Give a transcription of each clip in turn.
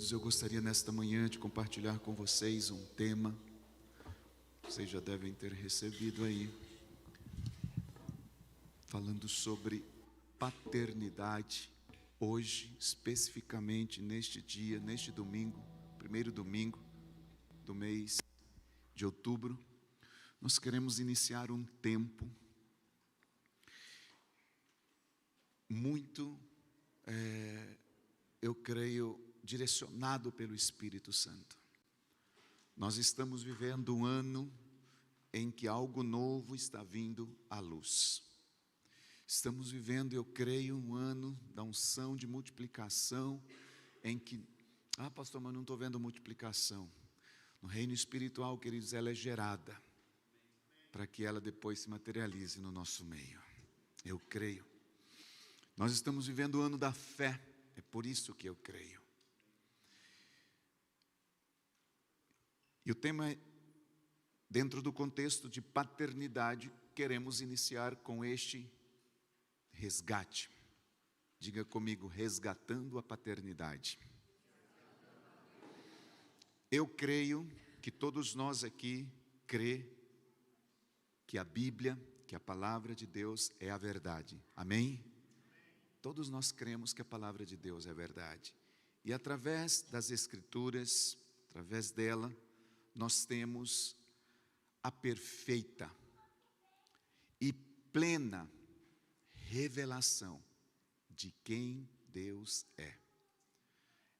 Queridos, eu gostaria nesta manhã de compartilhar com vocês um tema. Vocês já devem ter recebido aí, falando sobre paternidade. Hoje, especificamente neste dia, neste domingo, primeiro domingo do mês de outubro, nós queremos iniciar um tempo muito, eu creio, direcionado pelo Espírito Santo. Nós estamos vivendo um ano em que algo novo está vindo à luz. Estamos vivendo, eu creio, um ano da unção de multiplicação, em que, pastor, mas não estou vendo multiplicação. No reino espiritual, queridos, ela é gerada, para que ela depois se materialize no nosso meio. Eu creio. Nós estamos vivendo o ano da fé, é por isso que eu creio. E o tema é, dentro do contexto de paternidade, queremos iniciar com este resgate. Diga comigo, resgatando a paternidade. Eu creio que todos nós aqui crê que a Bíblia, que a palavra de Deus é a verdade. Amém? Todos nós cremos que a palavra de Deus é verdade. E através das Escrituras, através dela, nós temos a perfeita e plena revelação de quem Deus é.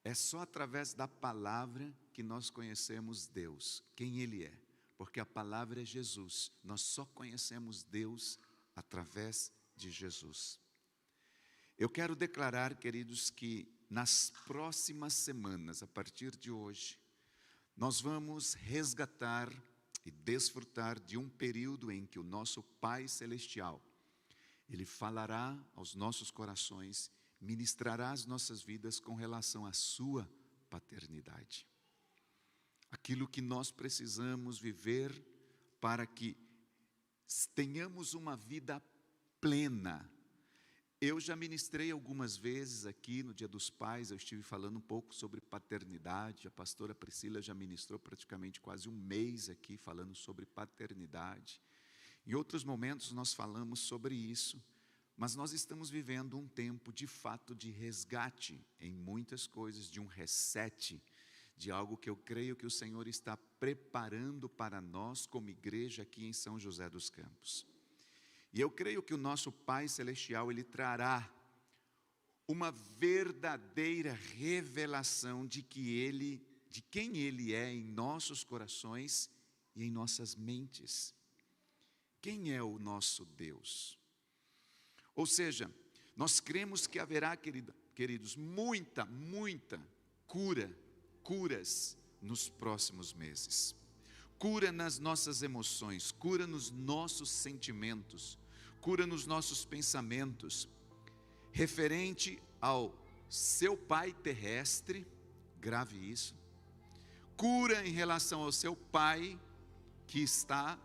É só através da palavra que nós conhecemos Deus, quem Ele é. Porque a palavra é Jesus. Nós só conhecemos Deus através de Jesus. Eu quero declarar, queridos, que nas próximas semanas, a partir de hoje, nós vamos resgatar e desfrutar de um período em que o nosso Pai Celestial, Ele falará aos nossos corações, ministrará as nossas vidas com relação à sua paternidade. Aquilo que nós precisamos viver para que tenhamos uma vida plena. Eu já ministrei algumas vezes aqui no Dia dos Pais, eu estive falando um pouco sobre paternidade, a pastora Priscila já ministrou praticamente quase um mês aqui falando sobre paternidade. Em outros momentos nós falamos sobre isso, mas nós estamos vivendo um tempo de fato de resgate em muitas coisas, de um reset, de algo que eu creio que o Senhor está preparando para nós como igreja aqui em São José dos Campos. E eu creio que o nosso Pai Celestial, Ele trará uma verdadeira revelação de quem Ele é em nossos corações e em nossas mentes. Quem é o nosso Deus? Ou seja, nós cremos que haverá, queridos, muita curas nos próximos meses. Cura nas nossas emoções, cura nos nossos sentimentos, cura nos nossos pensamentos, referente ao seu pai terrestre, grave isso, cura em relação ao seu pai que está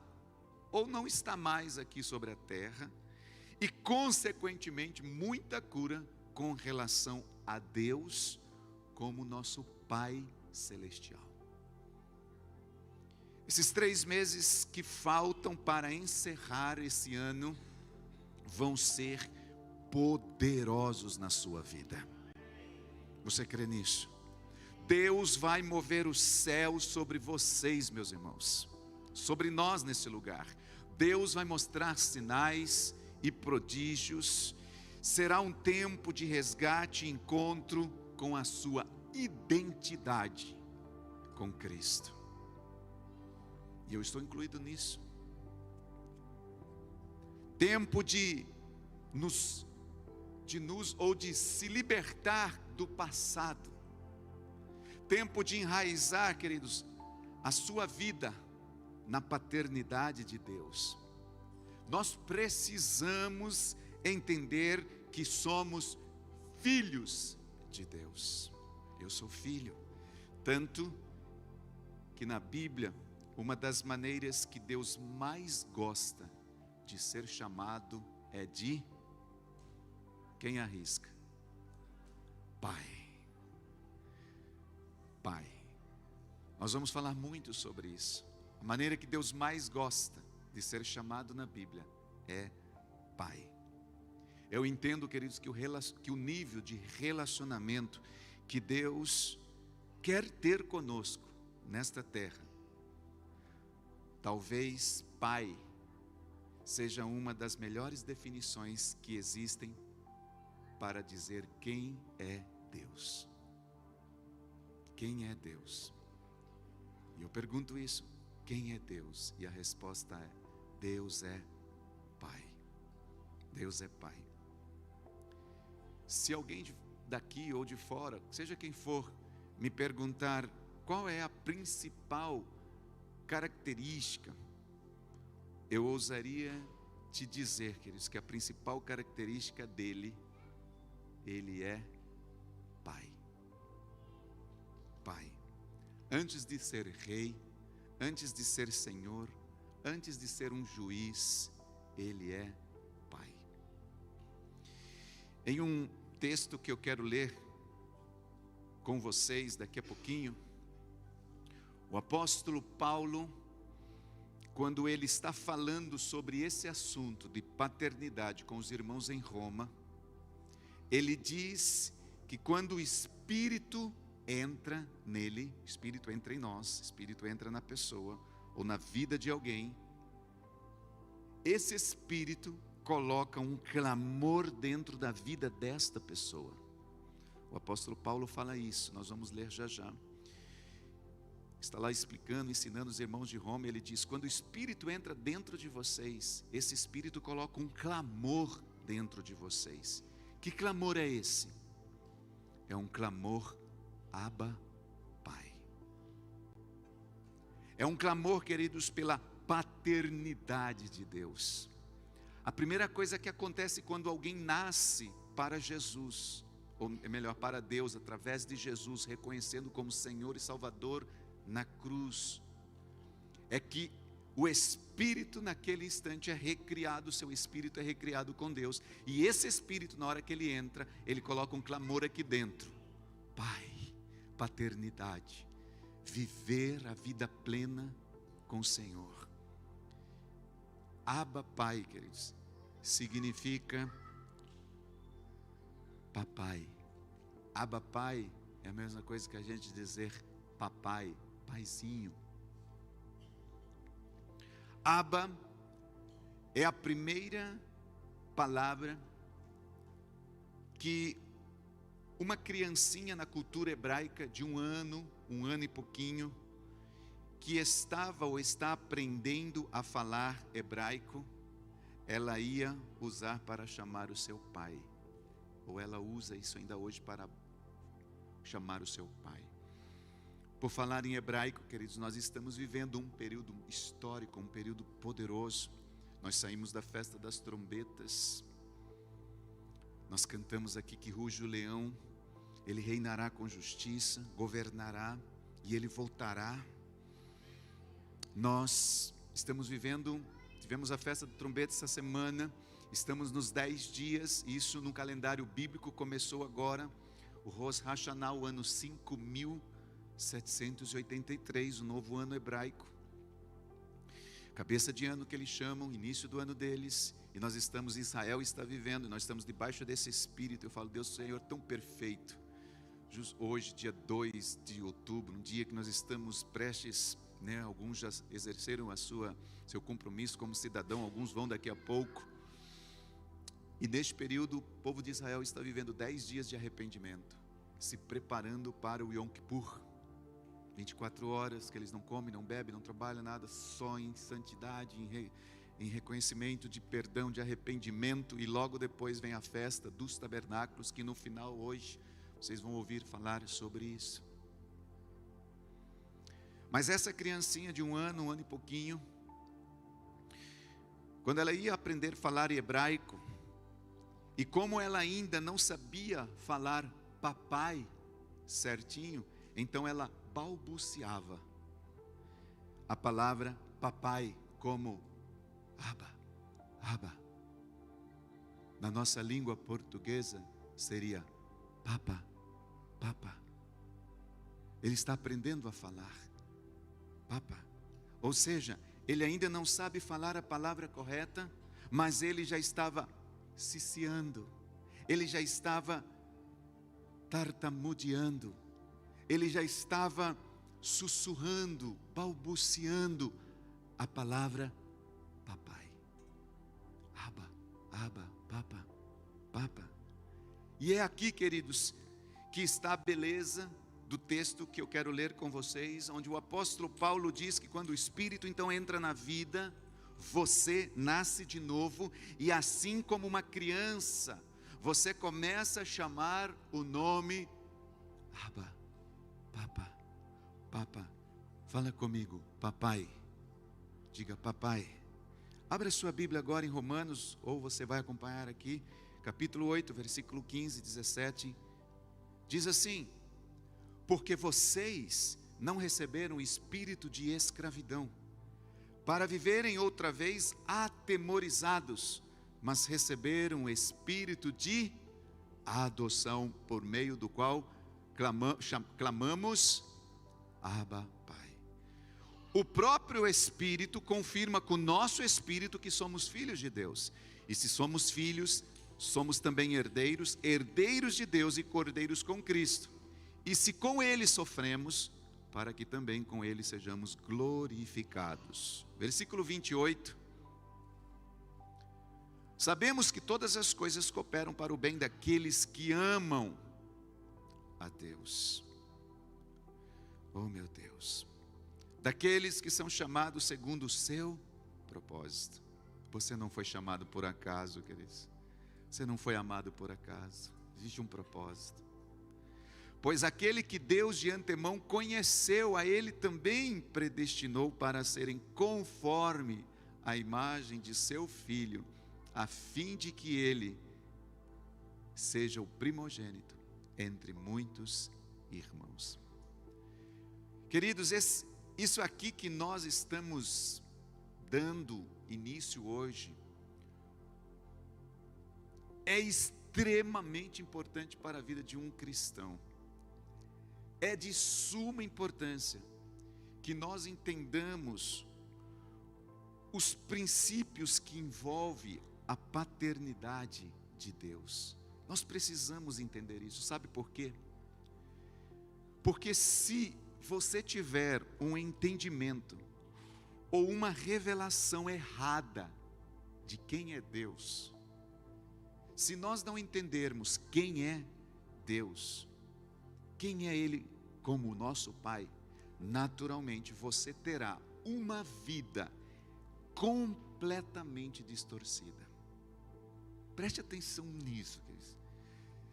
ou não está mais aqui sobre a terra, e consequentemente muita cura com relação a Deus como nosso Pai Celestial. Esses 3 meses que faltam para encerrar esse ano vão ser poderosos na sua vida. Você crê nisso? Deus vai mover o céu sobre vocês, meus irmãos, sobre nós nesse lugar. Deus vai mostrar sinais e prodígios. Será um tempo de resgate e encontro com a sua identidade com Cristo. E eu estou incluído nisso. Tempo de se libertar do passado. Tempo de enraizar, queridos, a sua vida na paternidade de Deus. Nós precisamos entender que somos filhos de Deus. Eu sou filho. Tanto que na Bíblia, uma das maneiras que Deus mais gosta de ser chamado é de, quem arrisca? Pai. Pai. Nós vamos falar muito sobre isso. A maneira que Deus mais gosta de ser chamado na Bíblia é Pai. Eu entendo, queridos, que o nível de relacionamento que Deus quer ter conosco nesta terra, talvez Pai seja uma das melhores definições que existem para dizer quem é Deus. Quem é Deus? E eu pergunto isso, quem é Deus? E a resposta é, Deus é Pai. Deus é Pai. Se alguém daqui ou de fora, seja quem for, me perguntar qual é a principal característica, eu ousaria te dizer, queridos, que a principal característica dele, ele é Pai. Pai. Antes de ser rei, antes de ser Senhor, antes de ser um juiz, ele é Pai. Em um texto que eu quero ler com vocês daqui a pouquinho, o apóstolo Paulo, quando ele está falando sobre esse assunto de paternidade com os irmãos em Roma, ele diz que quando o Espírito entra nele, o Espírito entra em nós, o Espírito entra na pessoa, ou na vida de alguém, esse Espírito coloca um clamor dentro da vida desta pessoa. O apóstolo Paulo fala isso, nós vamos ler já já. Está lá explicando, ensinando os irmãos de Roma, ele diz, quando o Espírito entra dentro de vocês, esse Espírito coloca um clamor dentro de vocês. Que clamor é esse? É um clamor Abba, Pai. É um clamor, queridos, pela paternidade de Deus. A primeira coisa que acontece quando alguém nasce para Jesus, ou melhor, para Deus, através de Jesus, reconhecendo como Senhor e Salvador na cruz, é que o Espírito naquele instante é recriado, o seu Espírito é recriado com Deus, e esse Espírito, na hora que ele entra, ele coloca um clamor aqui dentro, Pai, paternidade, viver a vida plena com o Senhor. Abba, Pai, queridos, significa papai. Abba, Pai, é a mesma coisa que a gente dizer papai, paizinho. Abba é a primeira palavra que uma criancinha na cultura hebraica de um ano e pouquinho, que estava ou está aprendendo a falar hebraico, ela ia usar para chamar o seu pai, ou ela usa isso ainda hoje para chamar o seu pai. Por falar em hebraico, queridos, nós estamos vivendo um período histórico, um período poderoso. Nós saímos da festa das trombetas, nós cantamos aqui que ruge o leão, ele reinará com justiça, governará e ele voltará. Nós estamos tivemos a festa da trombeta essa semana, estamos nos 10 dias, isso no calendário bíblico começou agora, o Rosh Hashanah, o ano 5783, o novo ano hebraico, cabeça de ano que eles chamam, início do ano deles, e nós estamos, Israel está vivendo, nós estamos debaixo desse espírito. Eu falo, Deus, Senhor, tão perfeito, hoje dia 2 de outubro, um dia que nós estamos prestes, alguns já exerceram seu compromisso como cidadão, alguns vão daqui a pouco, e neste período o povo de Israel está vivendo 10 dias de arrependimento, se preparando para o Yom Kippur, 24 horas que eles não comem, não bebem, não trabalham nada, só em santidade, em reconhecimento de perdão, de arrependimento, e logo depois vem a festa dos tabernáculos, que no final hoje vocês vão ouvir falar sobre isso. Mas essa criancinha de um ano e pouquinho, quando ela ia aprender a falar hebraico, e como ela ainda não sabia falar papai certinho, então ela balbuciava a palavra papai como Abba, Abba. Na nossa língua portuguesa seria papa, papa. Ele está aprendendo a falar. Papa. Ou seja, ele ainda não sabe falar a palavra correta, mas ele já estava ciciando, ele já estava tartamudeando, ele já estava sussurrando, balbuciando a palavra papai. Abba, Abba, Papa, Papa. E é aqui, queridos, que está a beleza do texto que eu quero ler com vocês, onde o apóstolo Paulo diz que quando o Espírito então entra na vida, você nasce de novo, e assim como uma criança, você começa a chamar o nome Abba, Papa, Papa. Fala comigo, papai. Diga papai. Abra sua Bíblia agora em Romanos, ou você vai acompanhar aqui, capítulo 8, versículo 15 e 17. Diz assim: porque vocês não receberam o espírito de escravidão, para viverem outra vez atemorizados, mas receberam o espírito de adoção, por meio do qual clamamos, Abba, Pai. O próprio Espírito confirma com o nosso espírito que somos filhos de Deus. E se somos filhos, somos também herdeiros, herdeiros de Deus e cordeiros com Cristo. E se com Ele sofremos, para que também com Ele sejamos glorificados. Versículo 28. Sabemos que todas as coisas cooperam para o bem daqueles que amam a Deus. Oh meu Deus. Daqueles que são chamados segundo o seu propósito. Você não foi chamado por acaso, queridos. Você não foi amado por acaso. Existe um propósito. Pois aquele que Deus de antemão conheceu, a Ele também predestinou para serem conforme a imagem de seu Filho, a fim de que Ele seja o primogênito entre muitos irmãos. Queridos, isso aqui que nós estamos dando início hoje, é extremamente importante para a vida de um cristão. É de suma importância que nós entendamos os princípios que envolvem a paternidade de Deus. Nós precisamos entender isso, sabe por quê? Porque se você tiver um entendimento ou uma revelação errada de quem é Deus, se nós não entendermos quem é Deus, quem é Ele como o nosso Pai, naturalmente você terá uma vida completamente distorcida. Preste atenção nisso, queridos.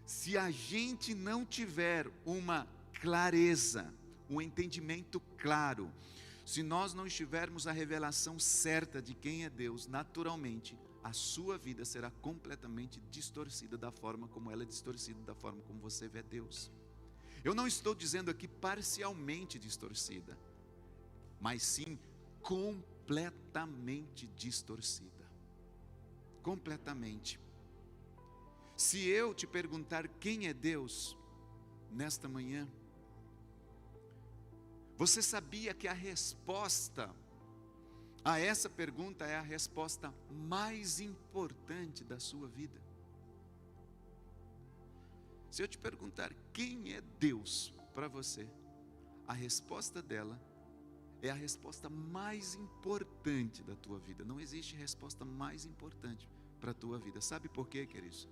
Se a gente não tiver uma clareza, um entendimento claro, se nós não tivermos a revelação certa de quem é Deus, naturalmente a sua vida será completamente distorcida da forma como ela é distorcida, da forma como você vê Deus. Eu não estou dizendo aqui parcialmente distorcida, mas sim completamente distorcida. Completamente. Se eu te perguntar quem é Deus, nesta manhã, você sabia que a resposta a essa pergunta é a resposta mais importante da sua vida? Se eu te perguntar quem é Deus para você, a resposta dela é a resposta mais importante da tua vida. Não existe resposta mais importante para a tua vida. Sabe por quê, queridos?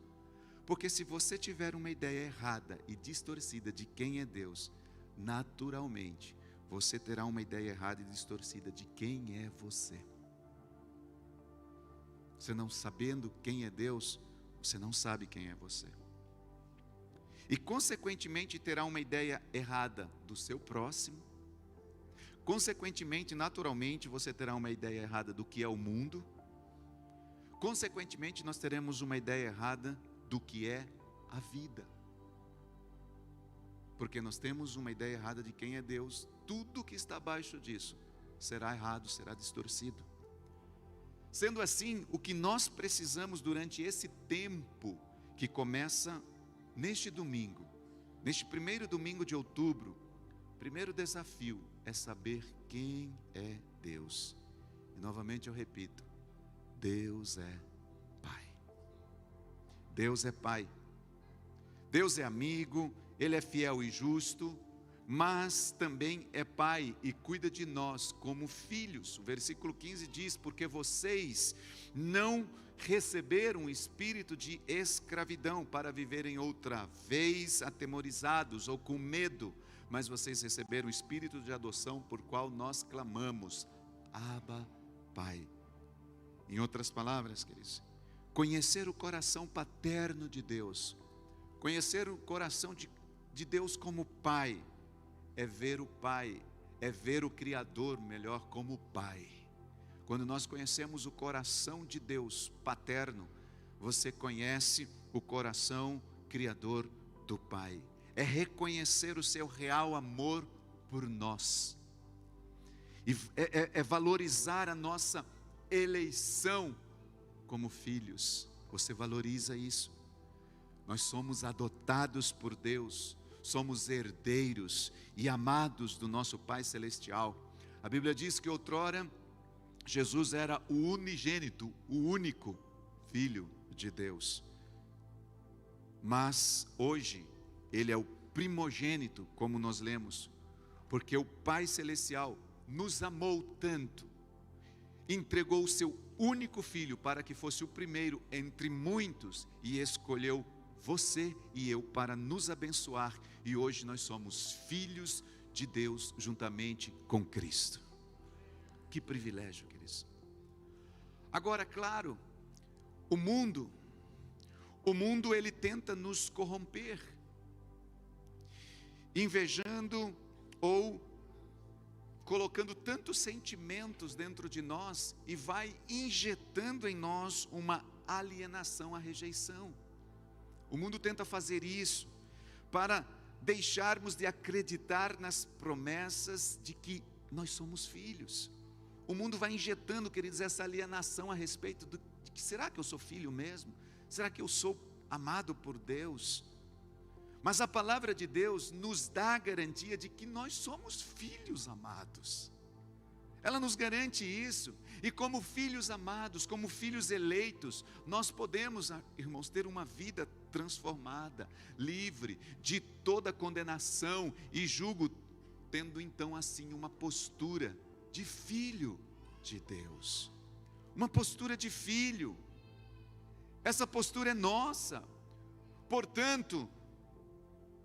Porque se você tiver uma ideia errada e distorcida de quem é Deus, naturalmente você terá uma ideia errada e distorcida de quem é você. Você não sabendo quem é Deus, você não sabe quem é você. E consequentemente terá uma ideia errada do seu próximo. Consequentemente, naturalmente, você terá uma ideia errada do que é o mundo. Consequentemente, nós teremos uma ideia errada do que é a vida. Porque nós temos uma ideia errada de quem é Deus. Tudo que está abaixo disso será errado, será distorcido. Sendo assim, o que nós precisamos durante esse tempo que começa neste domingo, neste primeiro domingo de outubro, primeiro desafio é saber quem é Deus. E novamente eu repito, Deus é Pai. Deus é Pai. Deus é amigo, Ele é fiel e justo, mas também é Pai e cuida de nós como filhos. O versículo 15 diz: porque vocês não receberam um espírito de escravidão para viverem outra vez atemorizados ou com medo, mas vocês receberam o espírito de adoção por qual nós clamamos, Abba, Pai. Em outras palavras, queridos, conhecer o coração paterno de Deus, conhecer o coração de Deus como Pai, é ver o Pai, é ver o Criador melhor como Pai. Quando nós conhecemos o coração de Deus paterno, você conhece o coração criador do Pai. É reconhecer o seu real amor por nós. E é valorizar a nossa eleição como filhos. Você valoriza isso? Nós somos adotados por Deus, somos herdeiros e amados do nosso Pai Celestial. A Bíblia diz que outrora Jesus era o unigênito, o único Filho de Deus. Mas hoje Ele é o primogênito, como nós lemos, porque o Pai Celestial nos amou tanto, entregou o seu único Filho para que fosse o primeiro entre muitos e escolheu você e eu para nos abençoar, e hoje nós somos filhos de Deus juntamente com Cristo. Que privilégio, queridos. Agora, claro, o mundo ele tenta nos corromper, invejando ou colocando tantos sentimentos dentro de nós e vai injetando em nós uma alienação, a rejeição. O mundo tenta fazer isso para deixarmos de acreditar nas promessas de que nós somos filhos. O mundo vai injetando, queridos, essa alienação a respeito de que será que eu sou filho mesmo? Será que eu sou amado por Deus? Mas a palavra de Deus nos dá a garantia de que nós somos filhos amados. Ela nos garante isso. E como filhos amados, como filhos eleitos, nós podemos, irmãos, ter uma vida transformada, livre de toda condenação e julgo, tendo então assim uma postura de filho de Deus. Uma postura de filho. Essa postura é nossa. Portanto,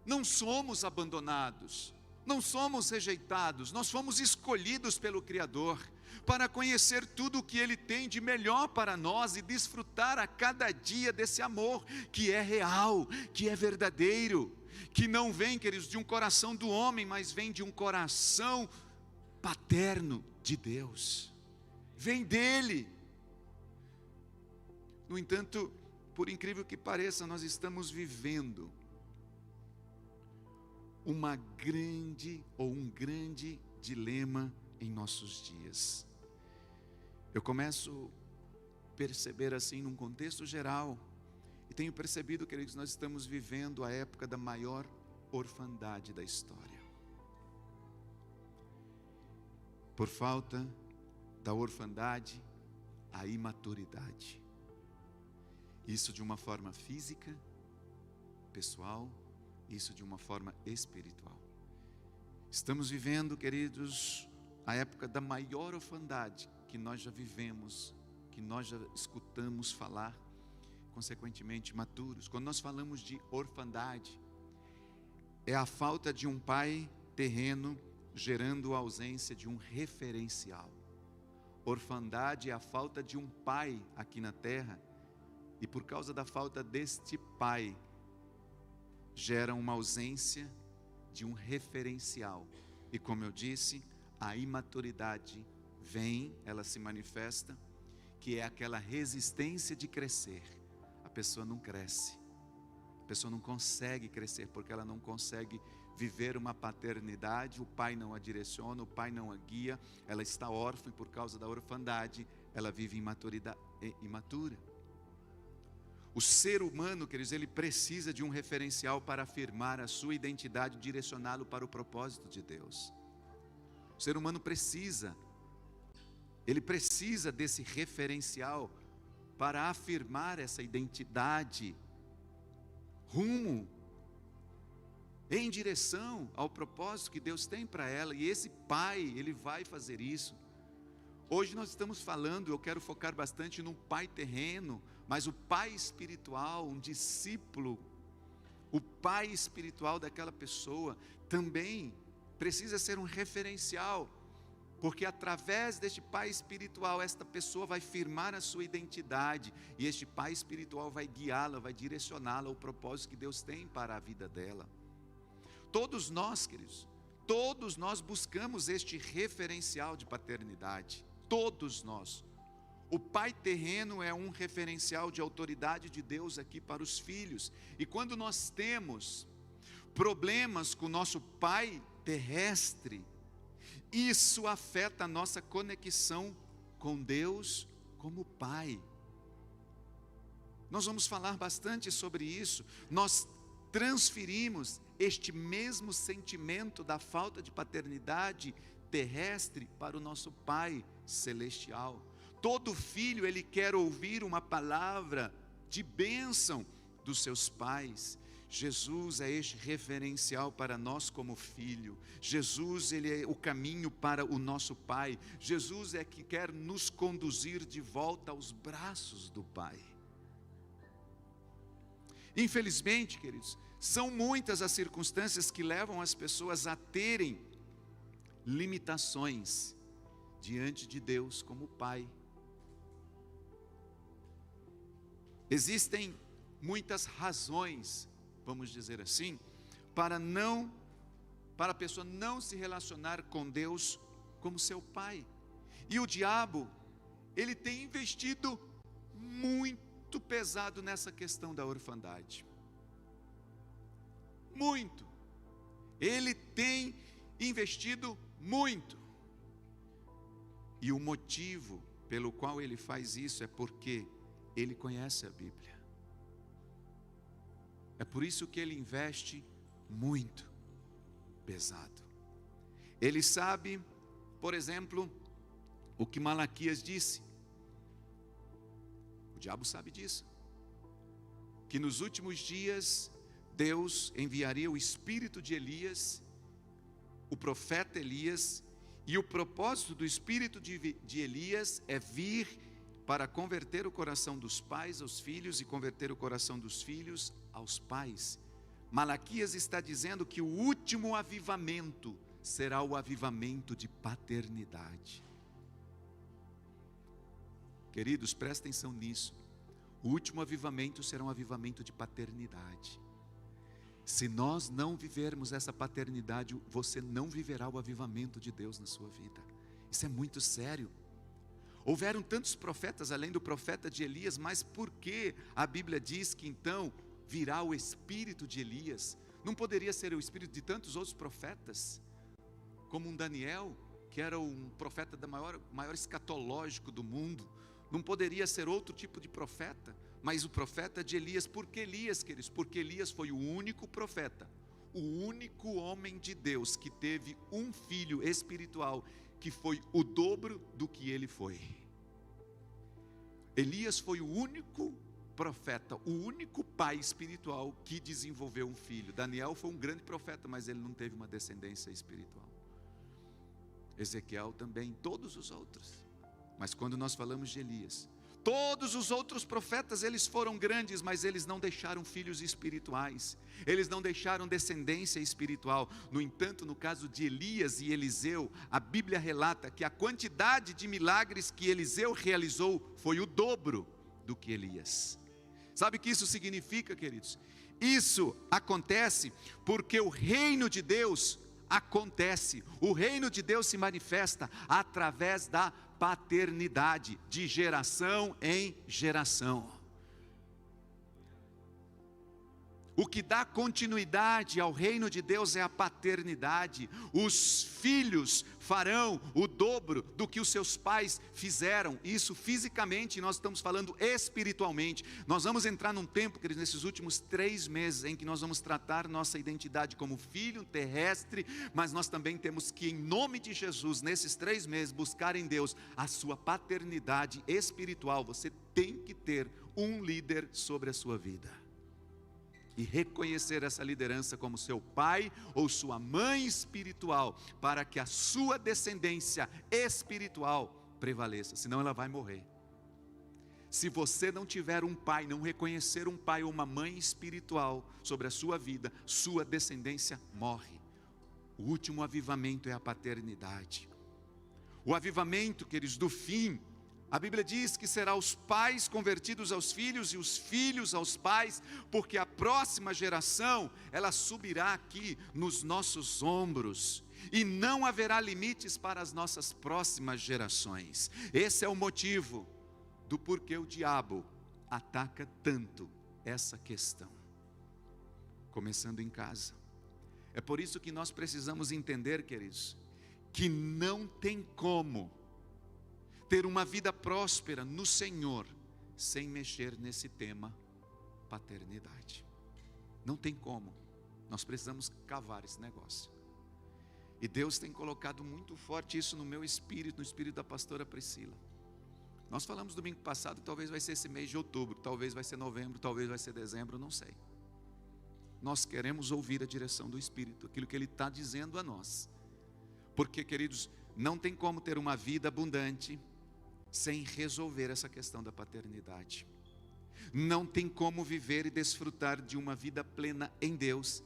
não somos abandonados, não somos rejeitados, nós fomos escolhidos pelo Criador para conhecer tudo o que Ele tem de melhor para nós e desfrutar a cada dia desse amor que é real, que é verdadeiro, que não vem, queridos, de um coração do homem, mas vem de um coração paterno de Deus, vem dEle. No entanto, por incrível que pareça, nós estamos vivendo um grande dilema em nossos dias. Eu começo a perceber assim num contexto geral, e tenho percebido, queridos, nós estamos vivendo a época da maior orfandade da história. Por falta da orfandade, a imaturidade. Isso de uma forma física, pessoal, isso de uma forma espiritual. Estamos vivendo, queridos, a época da maior orfandade que nós já vivemos, que nós já escutamos falar, consequentemente maturos. Quando nós falamos de orfandade, é a falta de um pai terreno gerando a ausência de um referencial. Orfandade é a falta de um pai aqui na terra, e por causa da falta deste pai, gera uma ausência de um referencial. E como eu disse, a imaturidade vem, ela se manifesta, que é aquela resistência de crescer. A pessoa não cresce, a pessoa não consegue crescer, porque ela não consegue viver uma paternidade, o pai não a direciona, o pai não a guia, ela está órfã e por causa da orfandade, ela vive imatura. O ser humano, queridos, ele precisa de um referencial para afirmar a sua identidade e direcioná-lo para o propósito de Deus. O ser humano precisa desse referencial para afirmar essa identidade, rumo, em direção ao propósito que Deus tem para ela. E esse pai, ele vai fazer isso. Hoje nós estamos falando, eu quero focar bastante num pai terreno, mas o pai espiritual, um discípulo, o pai espiritual daquela pessoa, também precisa ser um referencial, porque através deste pai espiritual, esta pessoa vai firmar a sua identidade, e este pai espiritual vai guiá-la, vai direcioná-la ao propósito que Deus tem para a vida dela. Todos nós, queridos, todos nós buscamos este referencial de paternidade, todos nós. O pai terreno é um referencial de autoridade de Deus aqui para os filhos, e quando nós temos problemas com o nosso pai terrestre, isso afeta a nossa conexão com Deus como pai. Nós vamos falar bastante sobre isso. Nós transferimos este mesmo sentimento da falta de paternidade terrestre para o nosso pai celestial. Todo filho, ele quer ouvir uma palavra de bênção dos seus pais. Jesus é este referencial para nós como filho. Jesus, ele é o caminho para o nosso pai. Jesus é que quer nos conduzir de volta aos braços do pai. Infelizmente, queridos, são muitas as circunstâncias que levam as pessoas a terem limitações diante de Deus como pai. Existem muitas razões, vamos dizer assim, para a pessoa não se relacionar com Deus como seu pai. E o diabo, ele tem investido muito pesado nessa questão da orfandade. Muito. Ele tem investido muito. E o motivo pelo qual ele faz isso é porque ele conhece a Bíblia. É por isso que ele investe muito pesado. Ele sabe, por exemplo, o que Malaquias disse. O diabo sabe disso. Que nos últimos dias Deus enviaria o espírito de Elias, o profeta Elias, e o propósito do espírito de Elias é vir para converter o coração dos pais aos filhos e converter o coração dos filhos aos pais. Malaquias está dizendo que o último avivamento será o avivamento de paternidade. Queridos, prestem atenção nisso. O último avivamento será um avivamento de paternidade. Se nós não vivermos essa paternidade, você não viverá o avivamento de Deus na sua vida. Isso é muito sério. Houveram tantos profetas além do profeta de Elias, mas por que a Bíblia diz que então virá o espírito de Elias? Não poderia ser o espírito de tantos outros profetas? Como um Daniel, que era um profeta da maior escatológico do mundo. Não poderia ser outro tipo de profeta, mas o profeta de Elias. Por que Elias, queridos? Porque Elias foi o único profeta, o único homem de Deus que teve um filho espiritual que foi o dobro do que ele foi. Elias foi o único profeta, o único pai espiritual que desenvolveu um filho. Daniel foi um grande profeta, mas ele não teve uma descendência espiritual. Ezequiel também, todos os outros. Mas quando nós falamos de Elias, todos os outros profetas, eles foram grandes, mas eles não deixaram filhos espirituais, eles não deixaram descendência espiritual. No entanto, no caso de Elias e Eliseu, a Bíblia relata que a quantidade de milagres que Eliseu realizou foi o dobro do que Elias. Sabe o que isso significa, queridos? Isso acontece porque o reino de Deus acontece, o reino de Deus se manifesta através da paternidade, de geração em geração. O que dá continuidade ao reino de Deus é a paternidade. Os filhos farão o dobro do que os seus pais fizeram. Isso fisicamente, nós estamos falando espiritualmente. Nós vamos entrar num tempo, queridos, nesses últimos 3 meses, em que nós vamos tratar nossa identidade como filho terrestre, mas nós também temos que, em nome de Jesus, nesses 3 meses, buscar em Deus a sua paternidade espiritual. Você tem que ter um líder sobre a sua vida. E reconhecer essa liderança como seu pai ou sua mãe espiritual, para que a sua descendência espiritual prevaleça, senão ela vai morrer. Se você não tiver um pai, não reconhecer um pai ou uma mãe espiritual sobre a sua vida, sua descendência morre. O último avivamento é a paternidade. O avivamento, queridos, do fim, a Bíblia diz que será os pais convertidos aos filhos e os filhos aos pais, porque a próxima geração, ela subirá aqui nos nossos ombros, e não haverá limites para as nossas próximas gerações. Esse é o motivo do porquê o diabo ataca tanto essa questão, começando em casa. É por isso que nós precisamos entender, queridos, que não tem como ter uma vida próspera no Senhor sem mexer nesse tema paternidade. Não tem como. Nós precisamos cavar esse negócio. E Deus tem colocado muito forte isso no meu espírito, no espírito da pastora Priscila. Nós falamos domingo passado, talvez vai ser esse mês de outubro, talvez vai ser novembro, talvez vai ser dezembro, não sei. Nós queremos ouvir a direção do Espírito, aquilo que Ele está dizendo a nós. Porque, queridos, não tem como ter uma vida abundante sem resolver essa questão da paternidade. Não tem como viver e desfrutar de uma vida plena em Deus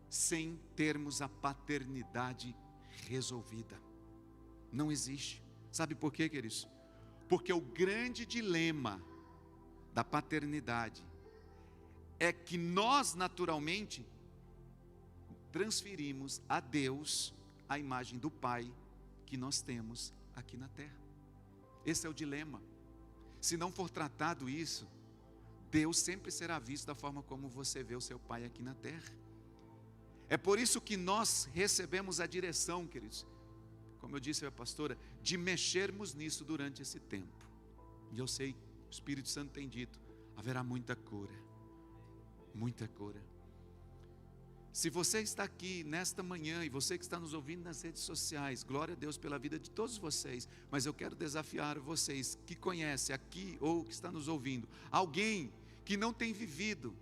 sem termos a paternidade resolvida. Não existe. Sabe por quê, queridos? Porque o grande dilema da paternidade é que nós naturalmente transferimos a Deus a imagem do Pai que nós temos aqui na terra. Esse é o dilema. Se não for tratado isso, Deus sempre será visto da forma como você vê o seu pai aqui na terra. É por isso que nós recebemos a direção, queridos, como eu disse a pastora, de mexermos nisso durante esse tempo. E eu sei, o Espírito Santo tem dito, haverá muita cura, muita cura. Se você está aqui nesta manhã e você que está nos ouvindo nas redes sociais, glória a Deus pela vida de todos vocês, mas eu quero desafiar vocês que conhecem aqui ou que está nos ouvindo, alguém que não tem vivido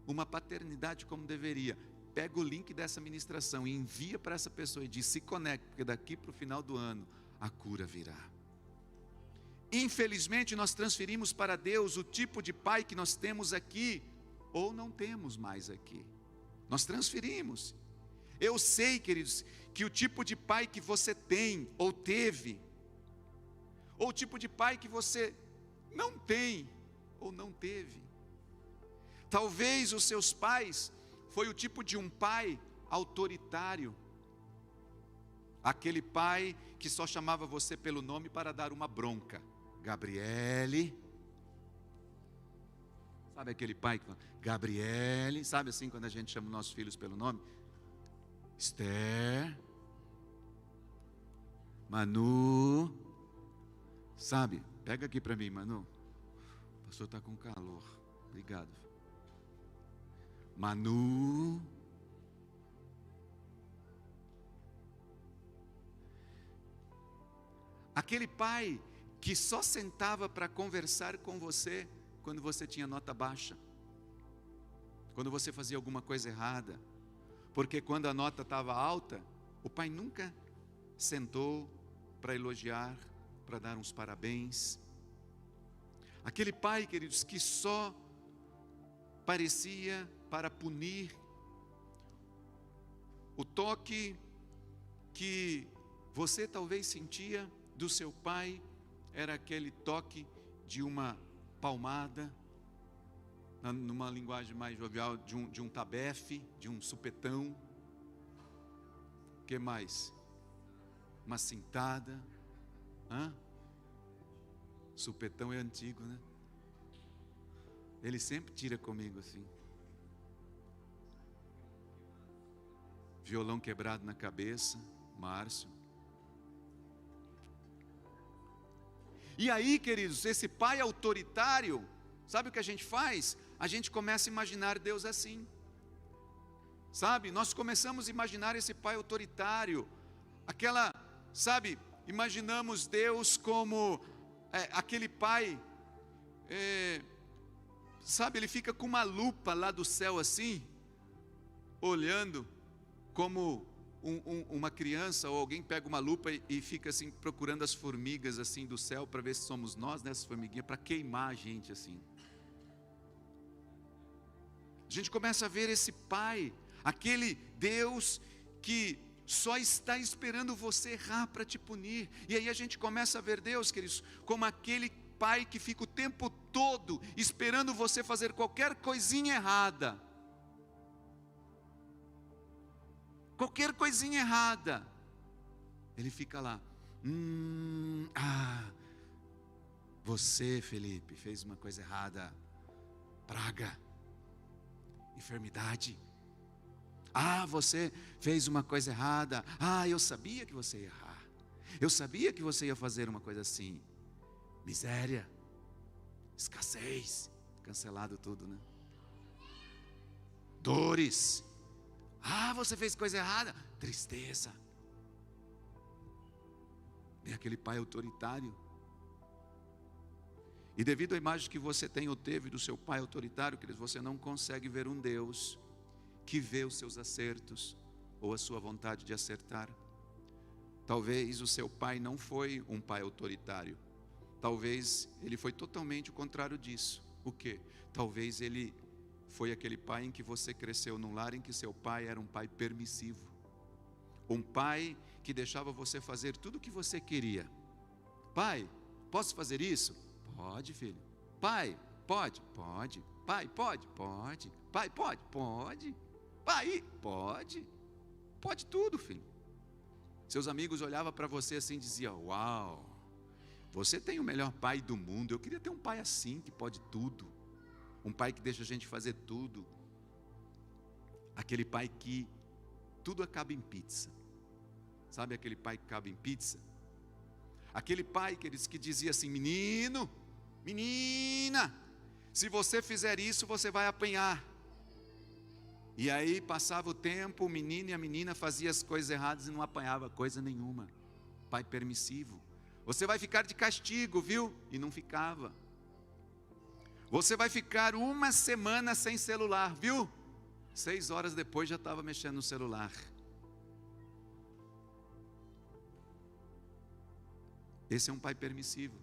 uma paternidade como deveria, pega o link dessa ministração e envia para essa pessoa e diz, se conecte, porque daqui para o final do ano a cura virá. Infelizmente nós transferimos para Deus o tipo de pai que nós temos aqui, ou não temos mais aqui. Nós transferimos. Eu sei, queridos, que o tipo de pai que você tem ou teve, ou o tipo de pai que você não tem ou não teve. Talvez os seus pais foi o tipo de um pai autoritário. Aquele pai que só chamava você pelo nome para dar uma bronca. Gabriele. Sabe aquele pai que fala, Gabriele, sabe assim quando a gente chama os nossos filhos pelo nome? Esther, Manu, sabe? Pega aqui para mim, Manu. O pastor está com calor, obrigado. Manu. Aquele pai que só sentava para conversar com você quando você tinha nota baixa, quando você fazia alguma coisa errada, porque quando a nota estava alta, o pai nunca sentou para elogiar, para dar uns parabéns. Aquele pai, queridos, que só parecia para punir. O toque que você talvez sentia do seu pai era aquele toque de uma palmada, numa linguagem mais jovial, de um tabefe, de um supetão. O que mais? Uma cintada. Supetão é antigo, né? Ele sempre tira comigo assim. violão quebrado na cabeça, Márcio. E aí, queridos, esse pai autoritário, sabe o que a gente faz? A gente começa a imaginar Deus assim. Sabe, nós começamos a imaginar esse pai autoritário, imaginamos Deus como aquele pai, ele fica com uma lupa lá do céu assim, olhando como uma criança, ou alguém pega uma lupa e fica assim, procurando as formigas assim do céu, para ver se somos nós, essas formiguinhas, para queimar a gente assim. A gente começa a ver esse pai, aquele Deus que só está esperando você errar para te punir. E aí a gente começa a ver Deus, queridos, como aquele pai que fica o tempo todo esperando você fazer qualquer coisinha errada. Qualquer coisinha errada, ele fica lá. Você, Felipe, fez uma coisa errada. Praga, enfermidade. Você fez uma coisa errada. Eu sabia que você ia errar. Eu sabia que você ia fazer uma coisa assim. Miséria, escassez, cancelado tudo, né? Dores. Você fez coisa errada. Tristeza. É aquele pai autoritário. E devido à imagem que você tem ou teve do seu pai autoritário, queridos, você não consegue ver um Deus que vê os seus acertos ou a sua vontade de acertar. Talvez o seu pai não foi um pai autoritário. Talvez ele foi totalmente o contrário disso. O quê? Talvez ele foi aquele pai em que você cresceu num lar em que seu pai era um pai permissivo. Um pai que deixava você fazer tudo o que você queria. Pai, posso fazer isso? Pode, filho. Pai, pode? Pode. Pai, pode? Pode. Pai, pode? Pode. Pai, pode. Pode tudo, filho. Seus amigos olhavam para você assim e diziam: uau, você tem o melhor pai do mundo. Eu queria ter um pai assim, que pode tudo. Um pai que deixa a gente fazer tudo. Aquele pai que tudo acaba em pizza. Sabe aquele pai que acaba em pizza? Aquele pai que dizia assim: menino, menina, se você fizer isso, você vai apanhar. E aí passava o tempo, o menino e a menina faziam as coisas erradas e não apanhava coisa nenhuma. Pai permissivo. Você vai ficar de castigo, viu? E não ficava. Você vai ficar 1 semana sem celular, viu? 6 horas depois já estava mexendo no celular. Esse é um pai permissivo.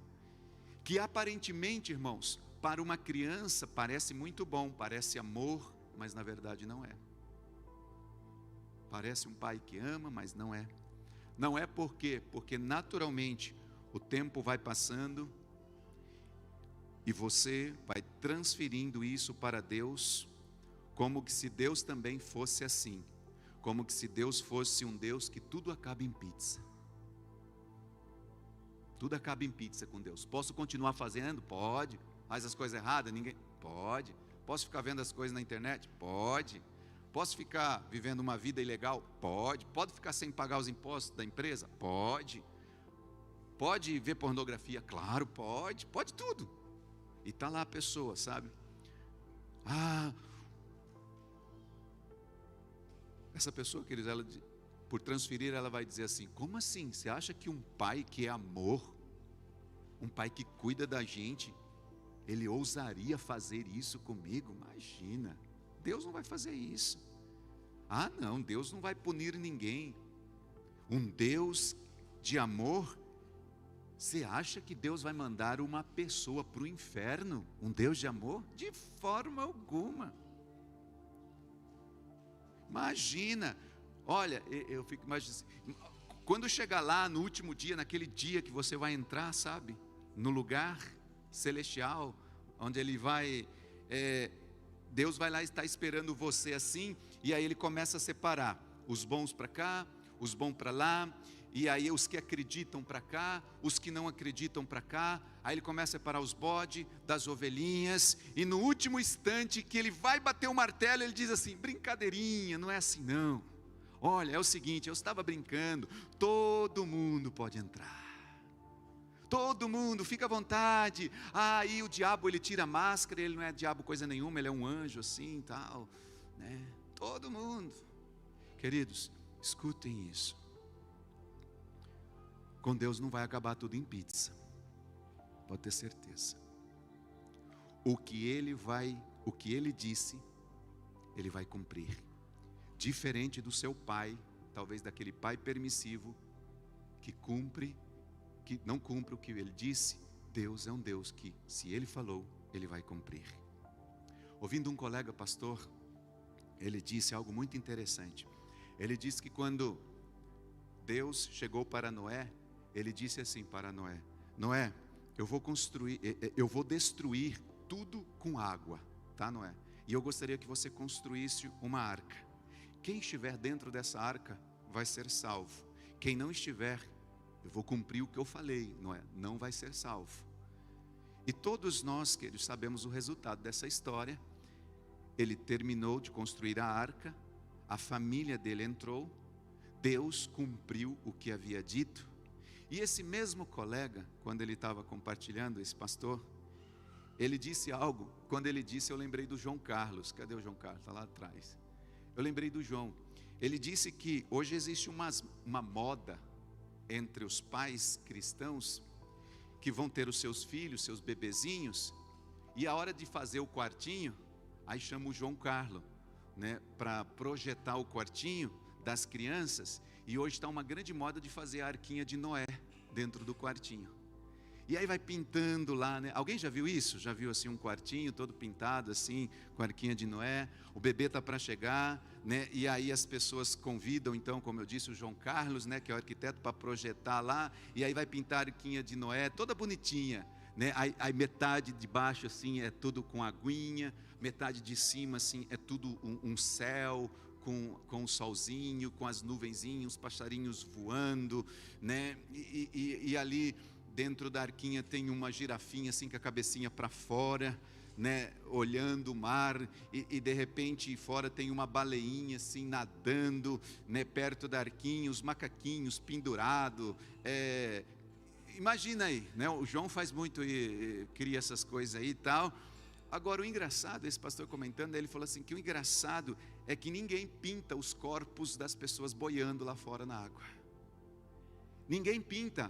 Que aparentemente, irmãos, para uma criança parece muito bom, parece amor, mas na verdade não é. Parece um pai que ama, mas não é. Não é por quê? Porque naturalmente o tempo vai passando e você vai transferindo isso para Deus, como que se Deus também fosse assim. Como que se Deus fosse um Deus que tudo acaba em pizza. Tudo acaba em pizza com Deus. Posso continuar fazendo? Pode. Faz as coisas erradas? Ninguém? Pode. Posso ficar vendo as coisas na internet? Pode. Posso ficar vivendo uma vida ilegal? Pode. Pode ficar sem pagar os impostos da empresa? Pode. Pode ver pornografia? Claro, pode. Pode tudo. E está lá a pessoa, sabe? Essa pessoa, queridos, ela, por transferir, ela vai dizer assim: como assim? Você acha que um pai que é amor, um pai que cuida da gente, ele ousaria fazer isso comigo? Imagina, Deus não vai fazer isso. Não, Deus não vai punir ninguém. Um Deus de amor, você acha que Deus vai mandar uma pessoa para o inferno? Um Deus de amor? De forma alguma. Imagina, olha, eu fico imaginando, quando chegar lá no último dia, naquele dia que você vai entrar, sabe, no lugar celestial, onde ele vai, Deus vai lá estar esperando você assim, e aí ele começa a separar os bons para cá, os bons para lá, e aí os que acreditam para cá, os que não acreditam para cá. Aí ele começa a separar os bodes das ovelhinhas, e no último instante que ele vai bater o martelo, ele diz assim: brincadeirinha, não é assim não. olha, é o seguinte, eu estava brincando, todo mundo pode entrar. Todo mundo, fica à vontade. Aí o diabo, ele tira a máscara, ele não é diabo coisa nenhuma, ele é um anjo assim, tal, né? Todo mundo. Queridos, escutem isso. Com Deus não vai acabar tudo em pizza. Pode ter certeza. O que ele disse, ele vai cumprir. Diferente do seu pai, talvez daquele pai permissivo, que não cumpre o que ele disse. Deus é um Deus que, se ele falou, ele vai cumprir. Ouvindo um colega pastor, ele disse algo muito interessante. Ele disse que quando Deus chegou para Noé, ele disse assim para Noé: Noé, eu vou destruir tudo com água, tá, Noé? E eu gostaria que você construísse uma arca. Quem estiver dentro dessa arca vai ser salvo. Quem não estiver, eu vou cumprir o que eu falei, Noé, não vai ser salvo. E todos nós, queridos, sabemos o resultado dessa história. Ele terminou de construir a arca, a família dele entrou, Deus cumpriu o que havia dito. E esse mesmo colega, quando ele estava compartilhando, esse pastor, ele disse algo. Quando ele disse, eu lembrei do João Carlos. Cadê o João Carlos? Está lá atrás. Eu lembrei do João. Ele disse que hoje existe uma moda entre os pais cristãos, que vão ter os seus filhos, seus bebezinhos, e a hora de fazer o quartinho, aí chama o João Carlos, né, para projetar o quartinho das crianças. E hoje está uma grande moda de fazer a arquinha de Noé dentro do quartinho. E aí vai pintando lá, né? Alguém já viu isso? Já viu assim um quartinho todo pintado assim, com a arquinha de Noé? O bebê está para chegar, né? E aí as pessoas convidam, então, como eu disse, o João Carlos, né, que é o arquiteto, para projetar lá. E aí vai pintar a arquinha de Noé, toda bonitinha, né? Aí metade de baixo assim é tudo com aguinha, metade de cima assim é tudo um céu, com o solzinho, com as nuvenzinhas, os passarinhos voando, né? E ali dentro da arquinha tem uma girafinha assim com a cabecinha para fora, né, olhando o mar, e de repente fora tem uma baleinha assim nadando, né, perto da arquinha, os macaquinhos pendurados. Imagina aí, né? O João faz muito e cria essas coisas aí e tal. Agora o engraçado, esse pastor comentando, ele falou assim, que o engraçado é que ninguém pinta os corpos das pessoas boiando lá fora na água. Ninguém pinta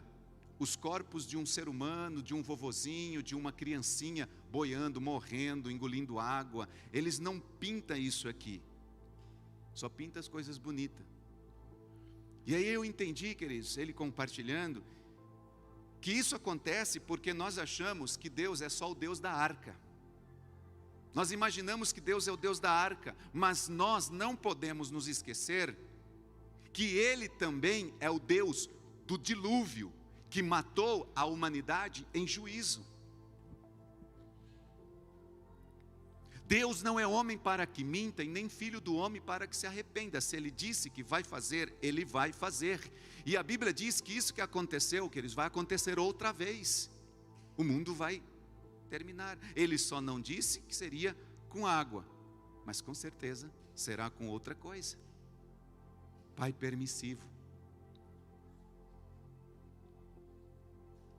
os corpos de um ser humano, de um vovozinho, de uma criancinha boiando, morrendo, engolindo água. Eles não pintam isso aqui. Só pintam as coisas bonitas. E aí eu entendi, queridos, ele compartilhando, que isso acontece porque nós achamos que Deus é só o Deus da arca. Nós imaginamos que Deus é o Deus da arca, mas nós não podemos nos esquecer que Ele também é o Deus do dilúvio, que matou a humanidade em juízo. Deus não é homem para que minta, e nem filho do homem para que se arrependa. Se Ele disse que vai fazer, Ele vai fazer. E a Bíblia diz que isso que aconteceu, que vai acontecer outra vez. O mundo vai terminar. Ele só não disse que seria com água, mas com certeza será com outra coisa. Pai permissivo.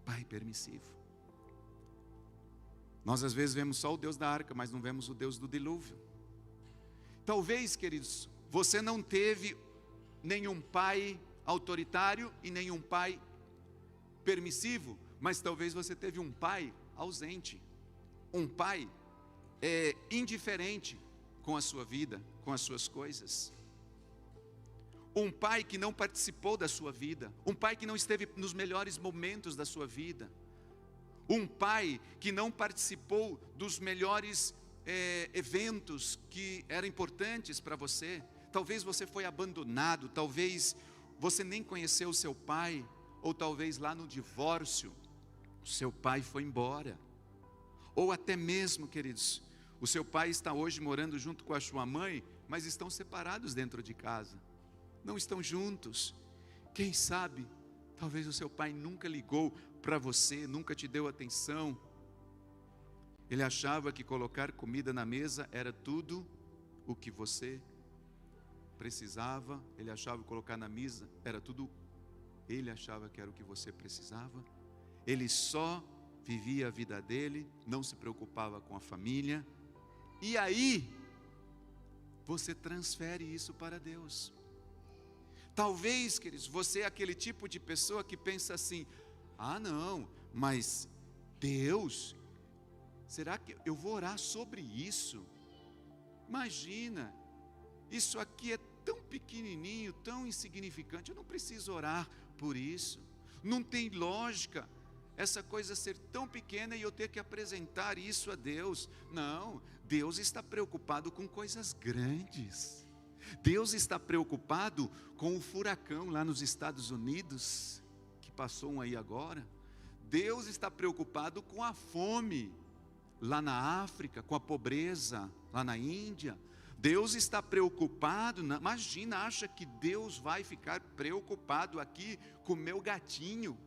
Pai permissivo. Nós às vezes vemos só o Deus da arca, mas não vemos o Deus do dilúvio. Talvez, queridos, você não teve nenhum pai autoritário e nenhum pai permissivo, mas talvez você teve um pai ausente, um pai indiferente com a sua vida, com as suas coisas. Um pai que não participou da sua vida, um pai que não esteve nos melhores momentos da sua vida, um pai que não participou dos melhores eventos que eram importantes para você. Talvez você foi abandonado, talvez você nem conheceu o seu pai, ou talvez lá no divórcio, o seu pai foi embora. Ou até mesmo, queridos, o seu pai está hoje morando junto com a sua mãe, mas estão separados dentro de casa, não estão juntos. Quem sabe, talvez o seu pai nunca ligou para você, nunca te deu atenção. Ele achava que colocar comida na mesa era tudo o que você precisava, ele achava que colocar na mesa era tudo, ele achava que era o que você precisava. Ele só vivia a vida dele, não se preocupava com a família. E aí, você transfere isso para Deus. Talvez, queridos, você é aquele tipo de pessoa que pensa assim: ah não, mas Deus, será que eu vou orar sobre isso? Imagina, isso aqui é tão pequenininho, tão insignificante, eu não preciso orar por isso. Não tem lógica essa coisa ser tão pequena e eu ter que apresentar isso a Deus. Não, Deus está preocupado com coisas grandes. Deus está preocupado com o furacão lá nos Estados Unidos, que passou um aí agora. Deus está preocupado com a fome lá na África, com a pobreza lá na Índia. Deus está preocupado, imagina, acha que Deus vai ficar preocupado aqui com o meu gatinho?